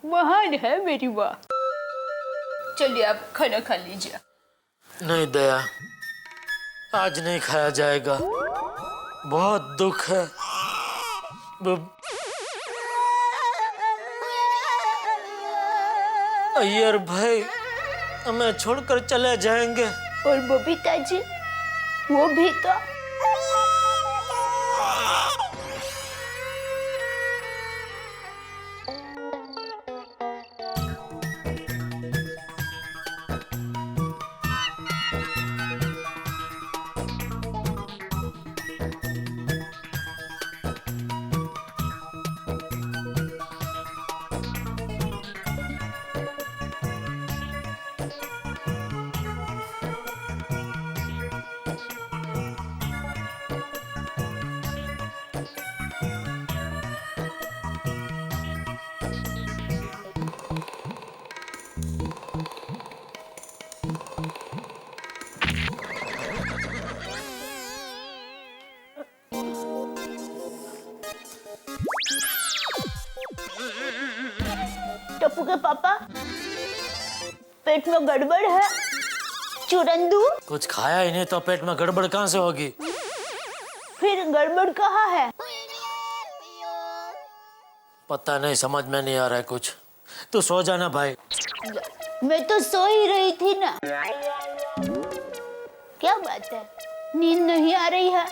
Speaker 4: महान है मेरी माँ। चलिए आप खाना खा लीजिए।
Speaker 3: नहीं दया, आज नहीं खाया जाएगा, बहुत दुख है। अय्यर भाई हमें छोड़कर चले जाएंगे।
Speaker 4: और बबीता जी, वो भी तो। टप्पू के पापा, पेट में गड़बड़ है, चूरन दूं?
Speaker 3: कुछ खाया ही नहीं तो पेट में गड़बड़ कहाँ से होगी?
Speaker 4: फिर गड़बड़ कहाँ है?
Speaker 3: पता नहीं, समझ में नहीं आ रहा है कुछ। तू सो जाना भाई।
Speaker 4: मैं तो सो ही रही थी ना। क्या बात है, नींद नहीं आ रही है?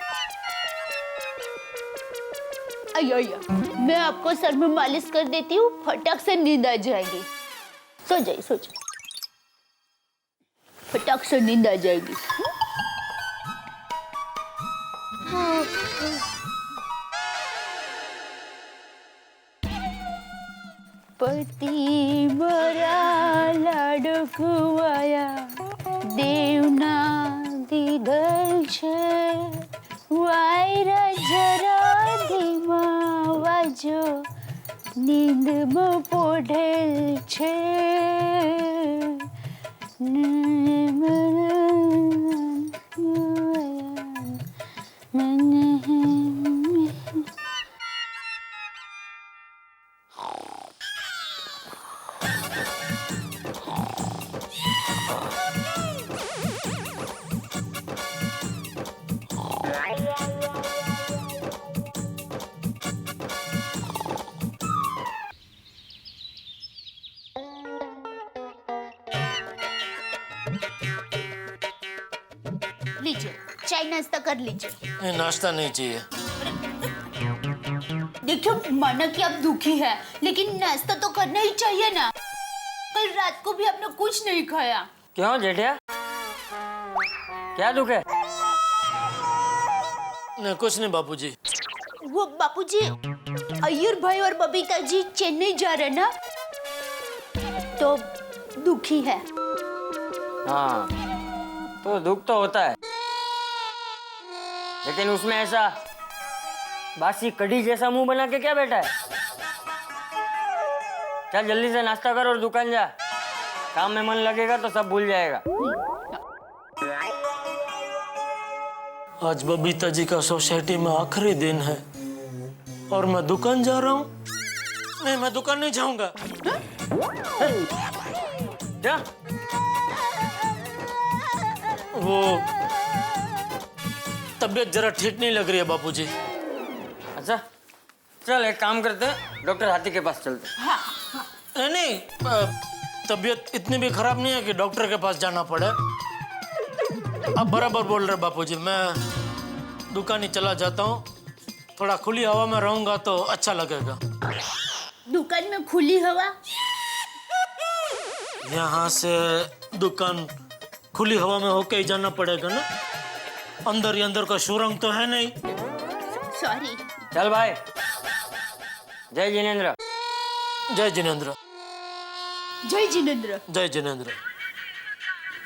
Speaker 4: आइए, मैं आपको सर में मालिश कर देती हूँ, फटाक से नींद आ जाएगी। सो जाइए, सो जाइए, फटाक से नींद आ जाएगी। पति बरा लाडकुवाया देवना दीदल छे, वायरा जरा धीमा वाजो, नींद में पोढ़ेल छे। लीजिए, चाय नाश्ता कर लीजिए।
Speaker 3: नहीं, नाश्ता नहीं चाहिए।
Speaker 4: देखियो, माना कि आप दुखी है, लेकिन नाश्ता तो करना ही चाहिए ना। कल रात को भी आपने कुछ नहीं खाया।
Speaker 6: क्यों जेठिया, क्या दुख है?
Speaker 3: नहीं, कुछ नहीं बापूजी।
Speaker 4: वो बापूजी, अय्यर भाई और बबीता जी चेन्नई जा रहे ना, तो दुखी है।
Speaker 6: हाँ, तो दुख तो होता है, लेकिन उसमें ऐसा बासी कढ़ी जैसा मुंह बना के क्या बैठा है? चल जल्दी से नाश्ता कर और दुकान जा, काम में मन लगेगा तो सब भूल जाएगा।
Speaker 3: आज बबीता जी का सोसाइटी में आखिरी दिन है और मैं दुकान जा रहा हूँ। नहीं, मैं दुकान नहीं जाऊंगा।
Speaker 6: क्या?
Speaker 3: वो तबीयत जरा ठीक नहीं लग रही है बापूजी।
Speaker 6: अच्छा, चल एक काम करते हैं, डॉक्टर हाथी के पास चलते हैं।
Speaker 3: नहीं, तबीयत इतनी भी खराब नहीं है कि डॉक्टर के पास जाना पड़े। आप बराबर बोल रहे बापूजी, मैं दुकान ही चला जाता हूँ। थोड़ा खुली हवा में रहूंगा तो अच्छा लगेगा।
Speaker 4: दुकान में खुली हवा?
Speaker 3: यहाँ से दुकान खुली हवा में होके ही जाना पड़ेगा ना। अंदर ही अंदर का सुरंग तो है नहीं।
Speaker 4: सॉरी।
Speaker 6: चल भाई, जय जिनेंद्र।
Speaker 3: जय जिनेंद्र।
Speaker 4: जय जिनेंद्र।
Speaker 3: जय जिनेंद्र।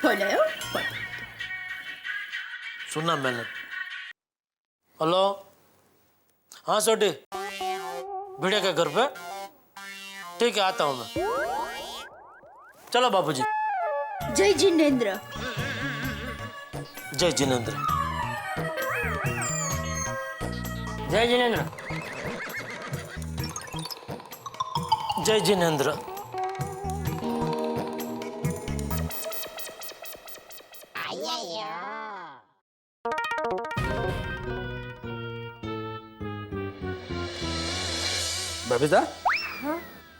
Speaker 4: बोलो।
Speaker 3: सुना मैंने। हेलो, हाँ सोटी, भिड़े के घर पे? ठीक है, आता हूँ मैं। चलो बाबूजी।
Speaker 4: जय जिनेंद्र।
Speaker 3: जय जिनेंद्र।
Speaker 6: जय जिनेंद्र।
Speaker 3: जय जिनेंद्र।
Speaker 8: बबीता,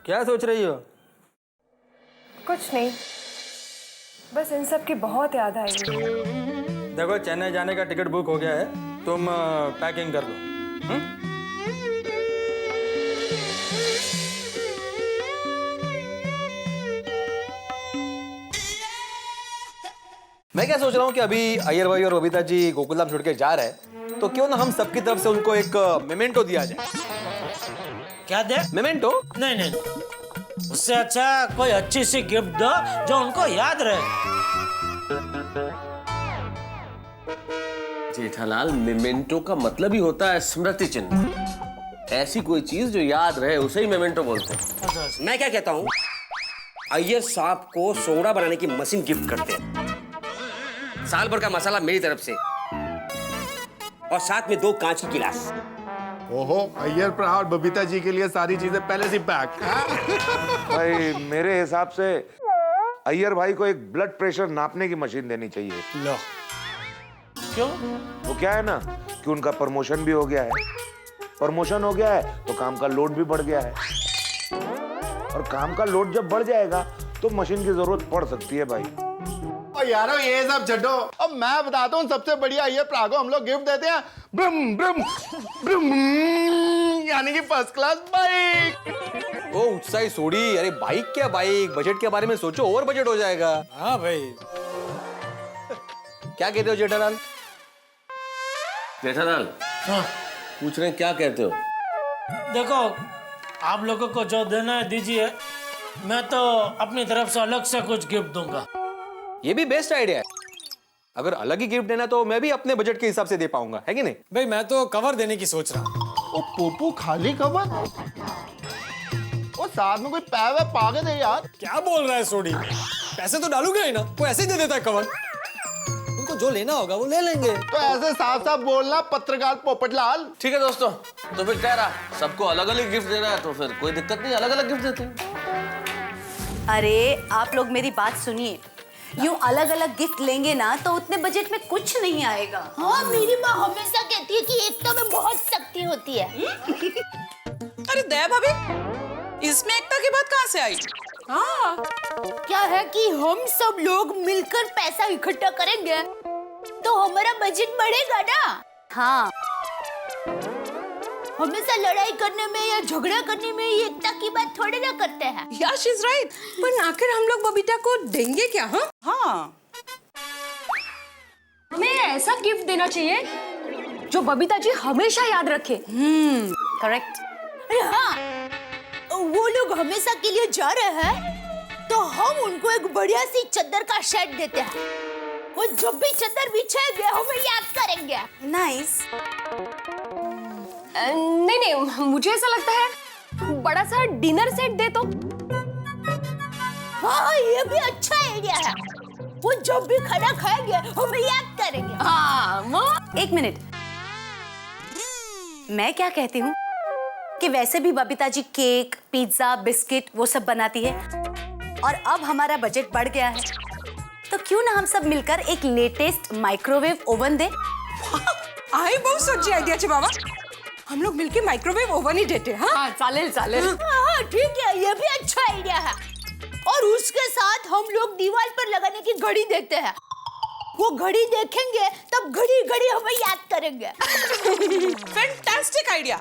Speaker 8: क्या सोच रही हो?
Speaker 7: कुछ नहीं, बस इन सब की बहुत याद आएगी।
Speaker 8: देखो, चेन्नई जाने का टिकट बुक हो गया है, तुम पैकिंग कर लो।
Speaker 10: मैं क्या सोच रहा हूँ कि अभी अय्यर भाई और बबीता जी गोकुलधाम छोड़ के जा रहे हैं, तो क्यों ना हम सबकी तरफ से उनको एक मेमेंटो दिया जाए।
Speaker 3: क्या दे?
Speaker 10: मेमेंटो?
Speaker 3: नहीं नहीं, उससे अच्छा कोई अच्छी सी गिफ्ट दो जो उनको याद रहे।
Speaker 9: जेठालाल, मेमेंटो का मतलब ही होता है स्मृति चिन्ह। ऐसी कोई चीज जो याद रहे उसे ही मेमेंटो बोलते हैं।
Speaker 14: मैं क्या कहता हूँ, अय्यर साहब को सोडा बनाने की मशीन गिफ्ट करते हैं, साल भर का मसाला मेरी तरफ से, और साथ में 2 कांच की गिलास।
Speaker 12: ओहो, अय्यर प्रहार बबीता जी के लिए सारी चीजें पहले से पैक।
Speaker 13: भाई मेरे हिसाब से अय्यर भाई को एक ब्लड प्रेशर नापने की मशीन देनी चाहिए।
Speaker 3: लो। क्यों?
Speaker 13: वो क्या है ना कि उनका प्रमोशन भी हो गया है, प्रमोशन हो गया है तो काम का लोड भी बढ़ गया है, और काम का लोड जब बढ़ जाएगा तो मशीन की जरूरत पड़ सकती है भाई।
Speaker 12: और यारो ये सब छड्डो, अब मैं बताता हूँ सबसे बढ़िया अय्यर प्रहार को हम लोग गिफ्ट देते हैं ब्रम ब्रम ब्रम, यानी कि फर्स्ट क्लास बाइक।
Speaker 10: ओ उत्साही सोड़ी, अरे बाइक क्या बाइक, बजट के बारे में सोचो, ओवर बजट हो जाएगा।
Speaker 8: हाँ भाई।
Speaker 10: क्या कहते हो जेठालाल?
Speaker 9: जेठालाल,
Speaker 3: हाँ,
Speaker 9: पूछ रहे हैं क्या कहते हो?
Speaker 3: देखो, आप लोगों को जो देना है दीजिए, मैं तो अपनी तरफ से अलग से कुछ गिफ्ट दूंगा।
Speaker 10: ये भी बेस्ट आइडिया है। अगर अलग ही गिफ्ट देना तो मैं भी अपने बजट के हिसाब से दे पाऊंगा, है कि नहीं?
Speaker 8: भाई मैं तो कवर देने की सोच रहा हूँ।
Speaker 12: ओ पोपू, खाली कवर? और साथ में कोई पैव पा के दे यार।
Speaker 8: क्या बोल रहा है सोडी? पैसे तो डालूंगा ही ना, वो ऐसे ही दे देता है कवर। उनको जो लेना होगा वो ले लेंगे।
Speaker 12: तो ऐसे साफ साफ बोलना पत्रकार पोपटलाल।
Speaker 9: ठीक है दोस्तों, तो फिर कह रहा सबको अलग अलग गिफ्ट देना है तो फिर कोई दिक्कत नहीं, अलग अलग गिफ्ट देते हैं।
Speaker 2: अरे आप लोग मेरी बात सुनिए, यूं अलग अलग गिफ्ट लेंगे ना तो उतने बजट में कुछ नहीं आएगा।
Speaker 4: हाँ, मेरी माँ हमेशा कहती है कि एकता में बहुत शक्ति होती है।
Speaker 2: अरे दया भाभी, इसमें एकता की बात कहाँ से आई?
Speaker 4: हाँ, क्या है कि हम सब लोग मिलकर पैसा इकट्ठा करेंगे तो हमारा बजट बढ़ेगा ना।
Speaker 2: हाँ,
Speaker 4: हमेशा लड़ाई करने में या झगड़ा करने में एकता की बात थोड़ी ना करते हैं।
Speaker 11: या शी इज राइट, पर आखिर हम लोग बबीता को देंगे क्या? हाँ
Speaker 2: हाँ,
Speaker 7: हमें ऐसा गिफ्ट देना चाहिए जो बबीता जी हमेशा याद रखे।
Speaker 2: करेक्ट।
Speaker 4: अरे हाँ, वो लोग हमेशा के लिए जा रहे हैं तो हम उनको एक बढ़िया सी चद्दर का सेट देते हैं। वो जब भी चद्दर बिछाएंगे हमें याद करेंगे।
Speaker 2: नाइस।
Speaker 7: नहीं नहीं, मुझे ऐसा लगता है बड़ा सा डिनर सेट दे तो।
Speaker 4: हाँ, ये भी अच्छा आइडिया है। वो जब भी खाना खाएंगे हमें याद करेंगे।
Speaker 7: हाँ,
Speaker 2: एक मिनट, मैं क्या कहती हूँ कि वैसे भी Babita ji cake, pizza, biscuit वो सब बनाती है, और अब हमारा बजट बढ़ गया है, तो क्यों ना हम सब मिलकर एक लेटेस्ट माइक्रोवेव ओवन दे।
Speaker 11: आई बहुत सच्ची आइडिया छे बाबा, हम लोग मिलके माइक्रोवेव ओवन ही देते हैं। हाँ चालेल चालेल।
Speaker 4: हाँ ठीक है, ये भी अच्छा आइडिया है। और उसके साथ हम लोग दीवार पर लगाने की घड़ी देते हैं। वो घड़ी देखेंगे तब घड़ी घड़ी हमें याद करेंगे।
Speaker 2: Fantastic idea.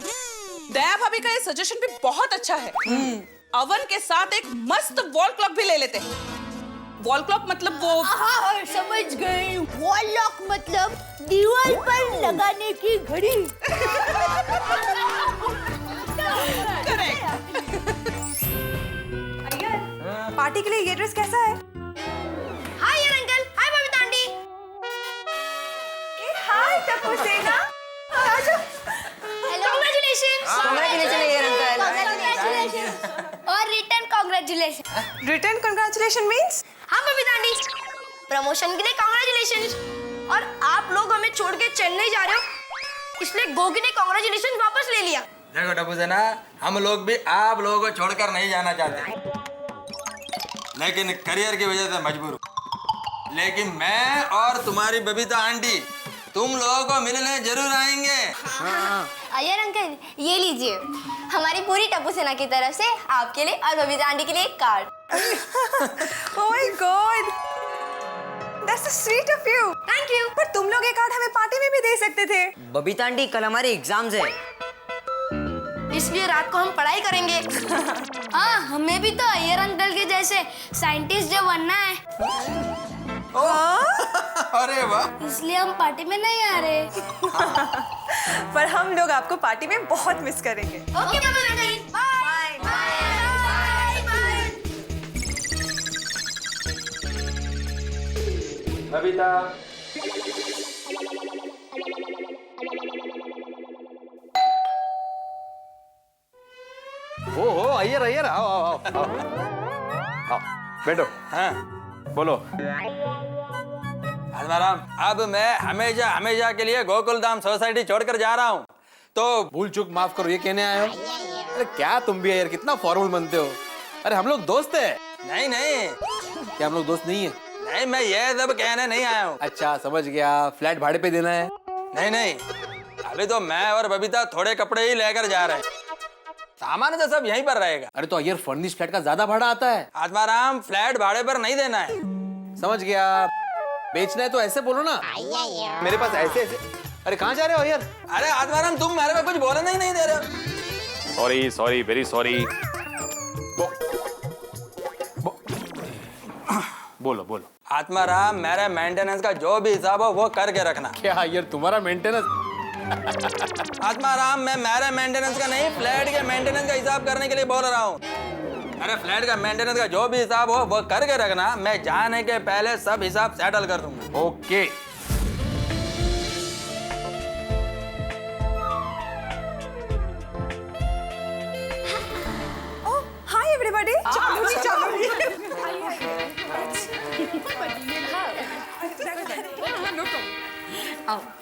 Speaker 2: दया भाभी का ये सजेशन भी बहुत अच्छा है। ओवन के साथ एक मस्त वॉल क्लॉक भी ले लेते हैं। वॉल क्लॉक मतलब वो
Speaker 4: हाँ, समझ गई। वॉल लॉक मतलब दीवार पर लगाने की घड़ी।
Speaker 7: पार्टी के लिए ये ड्रेस कैसा है?
Speaker 4: हाय यार अंकल, हाय बबीता आंटी।
Speaker 7: हाय टप्पू सेना। आजा।
Speaker 4: कांग्रेचुलेशंस।
Speaker 15: कांग्रेचुलेशन यार अंकल।
Speaker 4: कांग्रेचुलेशन। और return congratulation.
Speaker 7: Return congratulation means?
Speaker 4: हाँ बबीता आंटी, प्रमोशन के लिए कांग्रेचुलेशन। और आप लोग हमें छोड़ के चेन्नई जा रहे हो, इसलिए गोगी ने कांग्रेचुलेशन वापस ले लिया।
Speaker 8: देखो टप्पू सेना, हम लोग भी आप लोगों को छोड़कर नहीं जाना चाहते, लेकिन करियर की वजह से मजबूर हूँ। लेकिन मैं और तुम्हारी बबीता आंटी तुम लोगों को मिलने जरूर आएंगे।
Speaker 4: अय्यर अंकल, ये लीजिए हमारी पूरी टप्पू सेना की तरफ से आपके लिए और बबीता आंटी के लिए एक card.
Speaker 7: Oh my God, that's so sweet of you.
Speaker 4: Thank you.
Speaker 7: पर तुम लोग ये कार्ड हमें पार्टी में भी दे सकते थे।
Speaker 15: बबीता आंटी, कल हमारे एग्जाम्स है,
Speaker 4: इसलिए रात को हम पढ़ाई करेंगे। हाँ, हमें भी तो अय्यर अंकल के जैसे साइंटिस्ट जो बनना है।
Speaker 8: अरे वाह,
Speaker 4: इसलिए हम पार्टी में नहीं आ रहे।
Speaker 7: पर हम लोग आपको पार्टी में बहुत मिस करेंगे।
Speaker 4: Okay Babita aunty, bye bye bye.
Speaker 8: Babita,
Speaker 10: ओहो अय्यर अय्यर, आओ आओ आओ आओ, बैठो।
Speaker 8: हाँ
Speaker 10: बोलो।
Speaker 8: आत्माराम, अब मैं हमेशा हमेशा के लिए गोकुल धाम सोसाइटी छोड़कर जा रहा हूँ, तो
Speaker 10: भूल चूक माफ करो, ये कहने आए हो? अरे क्या तुम भी यार, कितना फॉर्मल बनते हो। अरे हम लोग दोस्त हैं।
Speaker 8: नहीं नहीं,
Speaker 10: क्या हम लोग दोस्त नहीं है?
Speaker 8: नहीं, मैं ये सब कहने नहीं आया हूँ।
Speaker 10: अच्छा समझ गया, फ्लैट भाड़े पे देना है?
Speaker 8: नहीं नहीं, अभी तो मैं और बबीता थोड़े कपड़े ही लेकर जा रहे हैं, सामान तो सब यहीं पर रहेगा।
Speaker 10: अरे तो अय्यर, फर्निश फ्लैट का ज्यादा भाड़ा आता है।
Speaker 8: आत्माराम, फ्लैट भाड़े पर नहीं देना है।
Speaker 10: समझ गया, बेचना है तो ऐसे बोलो ना, मेरे पास ऐसे ऐसे। अरे कहाँ जा रहे हो अय्यर?
Speaker 8: अरे आत्माराम, तुम मेरे को कुछ बोलने ही नहीं दे रहे हो।
Speaker 10: Sorry sorry, very sorry. बोलो बोलो।
Speaker 8: आत्माराम, मेरे मेंटेनेंस का जो भी हिसाब हो वो करके रखना।
Speaker 10: क्या अय्यर, तुम्हारा मेंटेनेंस?
Speaker 8: आत्माराम, मैं मेरे मेंटेनेंस का नहीं, फ्लैट के मेंटेनेंस का हिसाब करने के लिए बोल रहा हूँ। अरे फ्लैट का मेंटेनेंस का जो भी हिसाब हो वो करके रखना, मैं जाने के पहले सब हिसाब सेटल कर दूंगा।
Speaker 10: ओके।
Speaker 7: ओह, हाय एवरीबॉडी। चलो जी, चलो जी।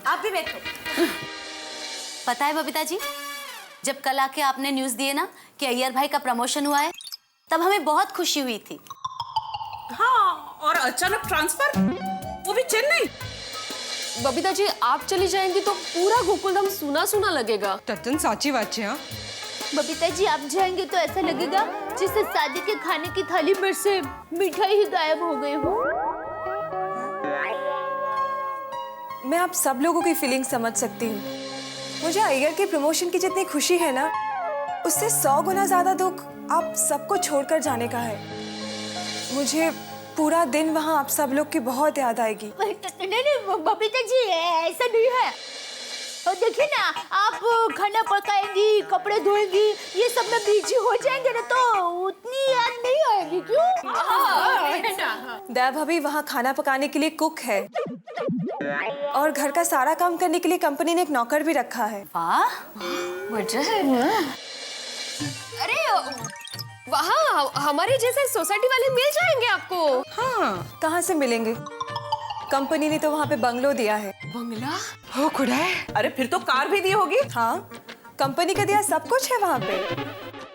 Speaker 16: आप भी बैठो। पता है बबीता जी, जब कल आके आपने न्यूज़ दिए ना कि अय्यर भाई का प्रमोशन हुआ है, तब हमें बहुत खुशी हुई थी।
Speaker 2: हाँ, और अचानक ट्रांसफर, वो भी चेन्नई।
Speaker 17: बबीता जी, आप चली जाएंगी तो पूरा गोकुलधाम सूना सूना लगेगा।
Speaker 11: तद्दन साची बात है।
Speaker 4: बबीता जी, आप जाएंगे तो ऐसा लगेगा जैसे शादी के खाने की थाली में से मिठाई ही गायब हो गई हो।
Speaker 7: मैं आप सब लोगों की फीलिंग समझ सकती हूँ। मुझे अय्यर के प्रमोशन की जितनी खुशी है ना, उससे 100 गुना ज्यादा दुख आप सबको छोड़कर जाने का है। मुझे पूरा दिन वहाँ आप सब लोग की बहुत याद आएगी।
Speaker 4: नहीं बबीता जी, ऐसा नहीं है। और देखिए ना, आप खाना पकाएंगी, कपड़े धोएंगी, ये सब में बिजी हो जाएंगे ना, तो उतनी याद नहीं आएगी। क्यों?
Speaker 7: दया भाभी वहाँ खाना पकाने के लिए कुक है, और घर का सारा काम करने के लिए कंपनी ने एक नौकर भी रखा है।
Speaker 16: वाह, मजा है।
Speaker 17: अरे वहाँ हमारे जैसे सोसाइटी वाले मिल जाएंगे आपको।
Speaker 7: हाँ, कहाँ से मिलेंगे? कंपनी ने तो वहाँ पे बंगलो दिया है।
Speaker 17: बंगला?
Speaker 2: हो खुदा है। अरे फिर तो कार भी दी होगी।
Speaker 7: हाँ, कंपनी का दिया सब कुछ है वहाँ पे,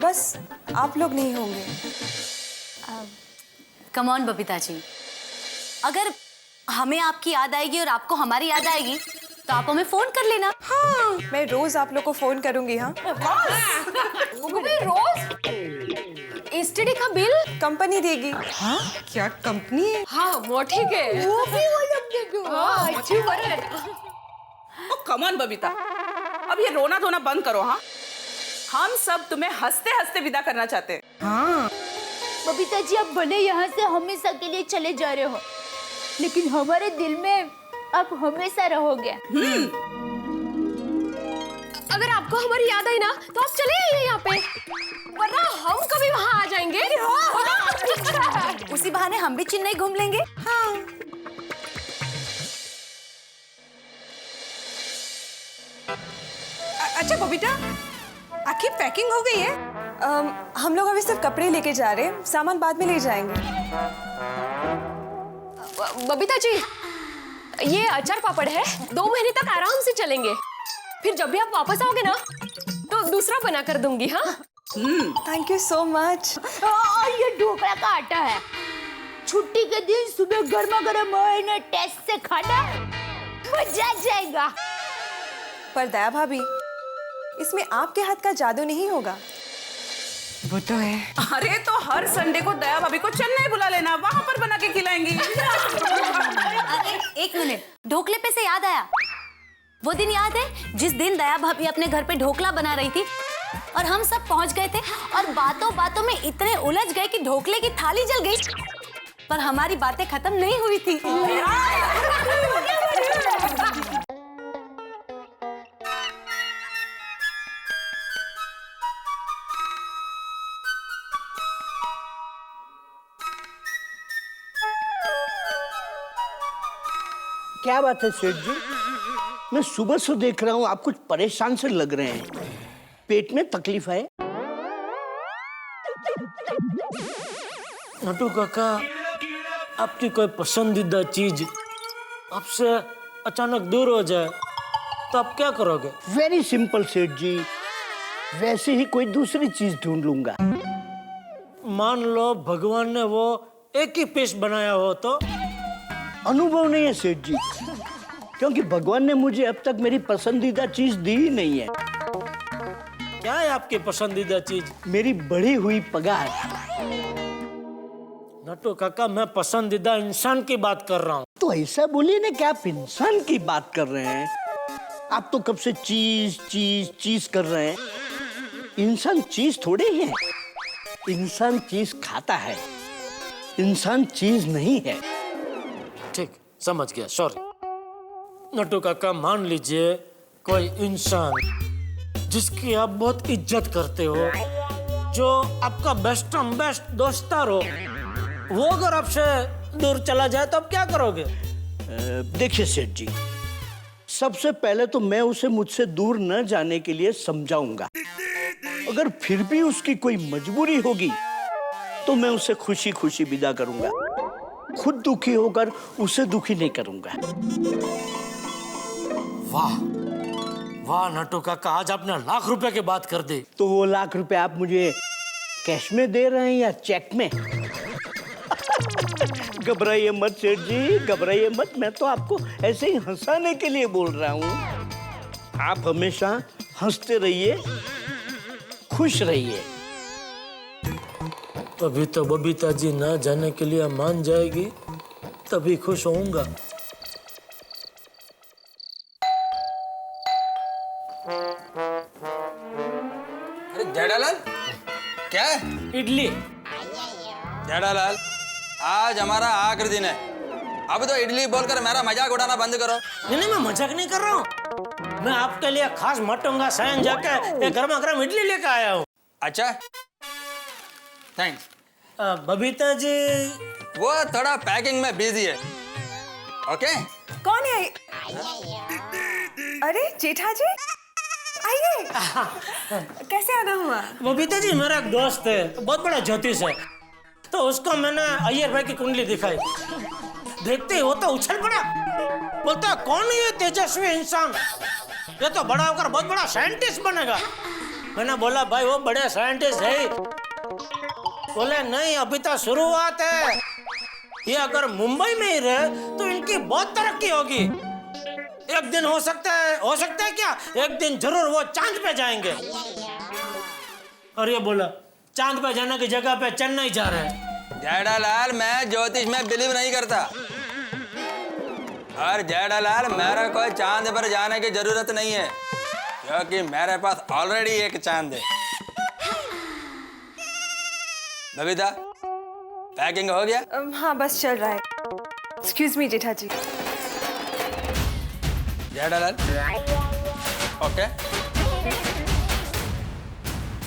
Speaker 7: बस आप लोग नहीं होंगे।
Speaker 16: कम ऑन बबीता जी, अगर हमें आपकी याद आएगी और आपको हमारी याद आएगी तो आप हमें फोन कर लेना।
Speaker 7: हाँ, मैं रोज आप लोग को फोन करूंगी। हाँ
Speaker 17: रोज? एसटीडी का बिल
Speaker 7: कंपनी देगी।
Speaker 11: हाँ, क्या कंपनी है?
Speaker 17: हाँ, वो ठीक है।
Speaker 4: वो भी वो लोग देंगे।
Speaker 17: हाँ, अच्छी बात है।
Speaker 2: ओ कम ऑन बबीता, अब ये रोना धोना बंद करो। हाँ, हम सब तुम्हें हंसते हंसते विदा करना चाहते हैं।
Speaker 11: हाँ,
Speaker 4: बबीता जी, आप भले यहाँ से हमेशा के लिए चले जा रहे हो, लेकिन हमारे दिल में आप हमेशा रहोगे।
Speaker 17: अगर आपको हमारी याद आई ना तो आप चले आइए यहाँ पे, वरना हम कभी वहाँ आ जाएंगे।
Speaker 16: उसी बहाने हम भी चेन्नई घूम लेंगे।
Speaker 17: हाँ।
Speaker 7: अच्छा बबीता, आखिर पैकिंग हो गई है? हम लोग अभी सिर्फ कपड़े लेके जा रहे हैं, सामान बाद में ले जाएंगे।
Speaker 17: बबीता जी, ये अचार पापड़ है, 2 महीने तक आराम से चलेंगे। फिर जब भी आप वापस आओगे ना तो दूसरा बना कर दूंगी। हाँ,
Speaker 7: थैंक यू सो मच।
Speaker 4: और ये ढोकला का आटा है, छुट्टी के दिन सुबह गर्मा गर्म और टेस्ट से खाना मजा आ जाएगा।
Speaker 7: पर दया भाभी, इसमें आपके हाथ का जादू नहीं होगा।
Speaker 2: वो तो है। अरे तो हर संडे को दया भाभी को चेन्नई बुला लेना, वहां पर बना के खिलाएंगी।
Speaker 16: एक मिनट, ढोकले पे से याद आया। वो दिन याद है जिस दिन दया भाभी अपने घर पे ढोकला बना रही थी और हम सब पहुंच गए थे और बातों बातों में इतने उलझ गए कि ढोकले की थाली जल गई, पर हमारी बातें खत्म नहीं हुई थी।
Speaker 18: क्या बात है सेठ जी? मैं सुबह से देख रहा हूँ आप कुछ परेशान से लग रहे हैं। पेट में तकलीफ है?
Speaker 3: नटू काका, आपकी कोई पसंदीदा चीज आपसे अचानक दूर हो जाए तो आप क्या करोगे?
Speaker 18: वेरी सिंपल सेठ जी, वैसे ही कोई दूसरी चीज ढूंढ लूंगा।
Speaker 3: मान लो भगवान ने वो एक ही पीस बनाया हो तो?
Speaker 18: अनुभव नहीं है सेठ जी, क्योंकि भगवान ने मुझे अब तक मेरी पसंदीदा चीज दी ही नहीं है।
Speaker 3: क्या है आपकी पसंदीदा चीज?
Speaker 18: मेरी बढ़ी हुई पगार।
Speaker 3: नटू काका, मैं पसंदीदा इंसान की बात कर रहा हूँ।
Speaker 18: तो ऐसा बोलिए ना कि आप इंसान की बात कर रहे हैं। आप तो कब से चीज चीज चीज कर रहे हैं। इंसान चीज थोड़े ही है। इंसान चीज खाता है, इंसान चीज नहीं है।
Speaker 3: ठीक, समझ गया, सॉरी। नटू काका, मान लीजिए कोई इंसान जिसकी आप बहुत इज्जत करते हो, जो आपका बेस्ट दोस्तार हो, वो अगर आपसे दूर चला जाए तो आप क्या करोगे?
Speaker 18: देखिए सेठ जी, सबसे पहले तो मैं उसे मुझसे दूर न जाने के लिए समझाऊंगा। अगर फिर भी उसकी कोई मजबूरी होगी तो मैं उसे खुशी खुशी विदा करूंगा। खुद दुखी होकर उसे दुखी नहीं करूंगा।
Speaker 3: वाह वाह नटू काका, आज आपने लाख रुपए की बात कर दी।
Speaker 18: तो वो लाख रुपए आप मुझे कैश में दे रहे हैं या चेक में? घबराइए मत सेठ जी, घबराइए मत। मैं तो आपको ऐसे ही हंसाने के लिए बोल रहा हूँ। आप हमेशा हंसते रहिए, खुश रहिए।
Speaker 3: अभी तो बबीता जी ना जाने के लिए मान जाएगी, तभी खुश होऊंगा।
Speaker 8: अरे जेठालाल, क्या है?
Speaker 3: इडली।
Speaker 8: जेठालाल, आज हमारा आखिरी दिन है। अब तो इडली बोलकर मेरा मजाक उड़ाना बंद करो।
Speaker 3: नहीं, मैं मजाक नहीं कर रहा हूँ। मैं आपके लिए खास मटूंगा सायन जाके एक गर्मा गर्म इडली लेकर आया हूँ।
Speaker 8: अच्छा, थैंक्स।
Speaker 3: बबीता जी
Speaker 8: वो थोड़ा पैकिंग में बिजी है। ओके?
Speaker 7: कौन है? अरे जेठा जी, आइए। कैसे आना हुआ?
Speaker 3: बबीता जी मेरा एक दोस्त है, बहुत बड़ा ज्योतिष है, तो उसको मैंने अय्यर भाई की कुंडली दिखाई। देखते ही वो तो उछल पड़ा, बोलता कौन है ये तेजस्वी इंसान, ये तो बड़ा होकर बहुत बड़ा साइंटिस्ट बनेगा। मैंने बोला भाई वो बड़े साइंटिस्ट है। बोले नहीं, अभी तो शुरुआत है, ये अगर मुंबई में ही रहे तो इनकी बहुत तरक्की होगी। एक दिन हो सकता है क्या, एक दिन जरूर वो चांद पे जाएंगे। और ये बोला चांद पे जाने की जगह पे चेन्नई जा रहे हैं।
Speaker 8: जेठालाल, मैं ज्योतिष में बिलीव नहीं करता। और जेठालाल, मेरा कोई चांद पर जाने की जरूरत नहीं है, क्योंकि मेरे पास ऑलरेडी एक चांद है। बबीता, पैकिंग हो गया?
Speaker 7: हाँ बस चल रहा है। Excuse me Jetha ji.
Speaker 8: Jethalal, okay,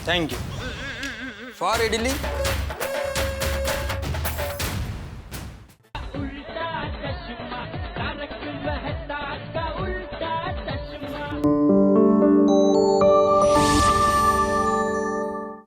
Speaker 8: thank you for idli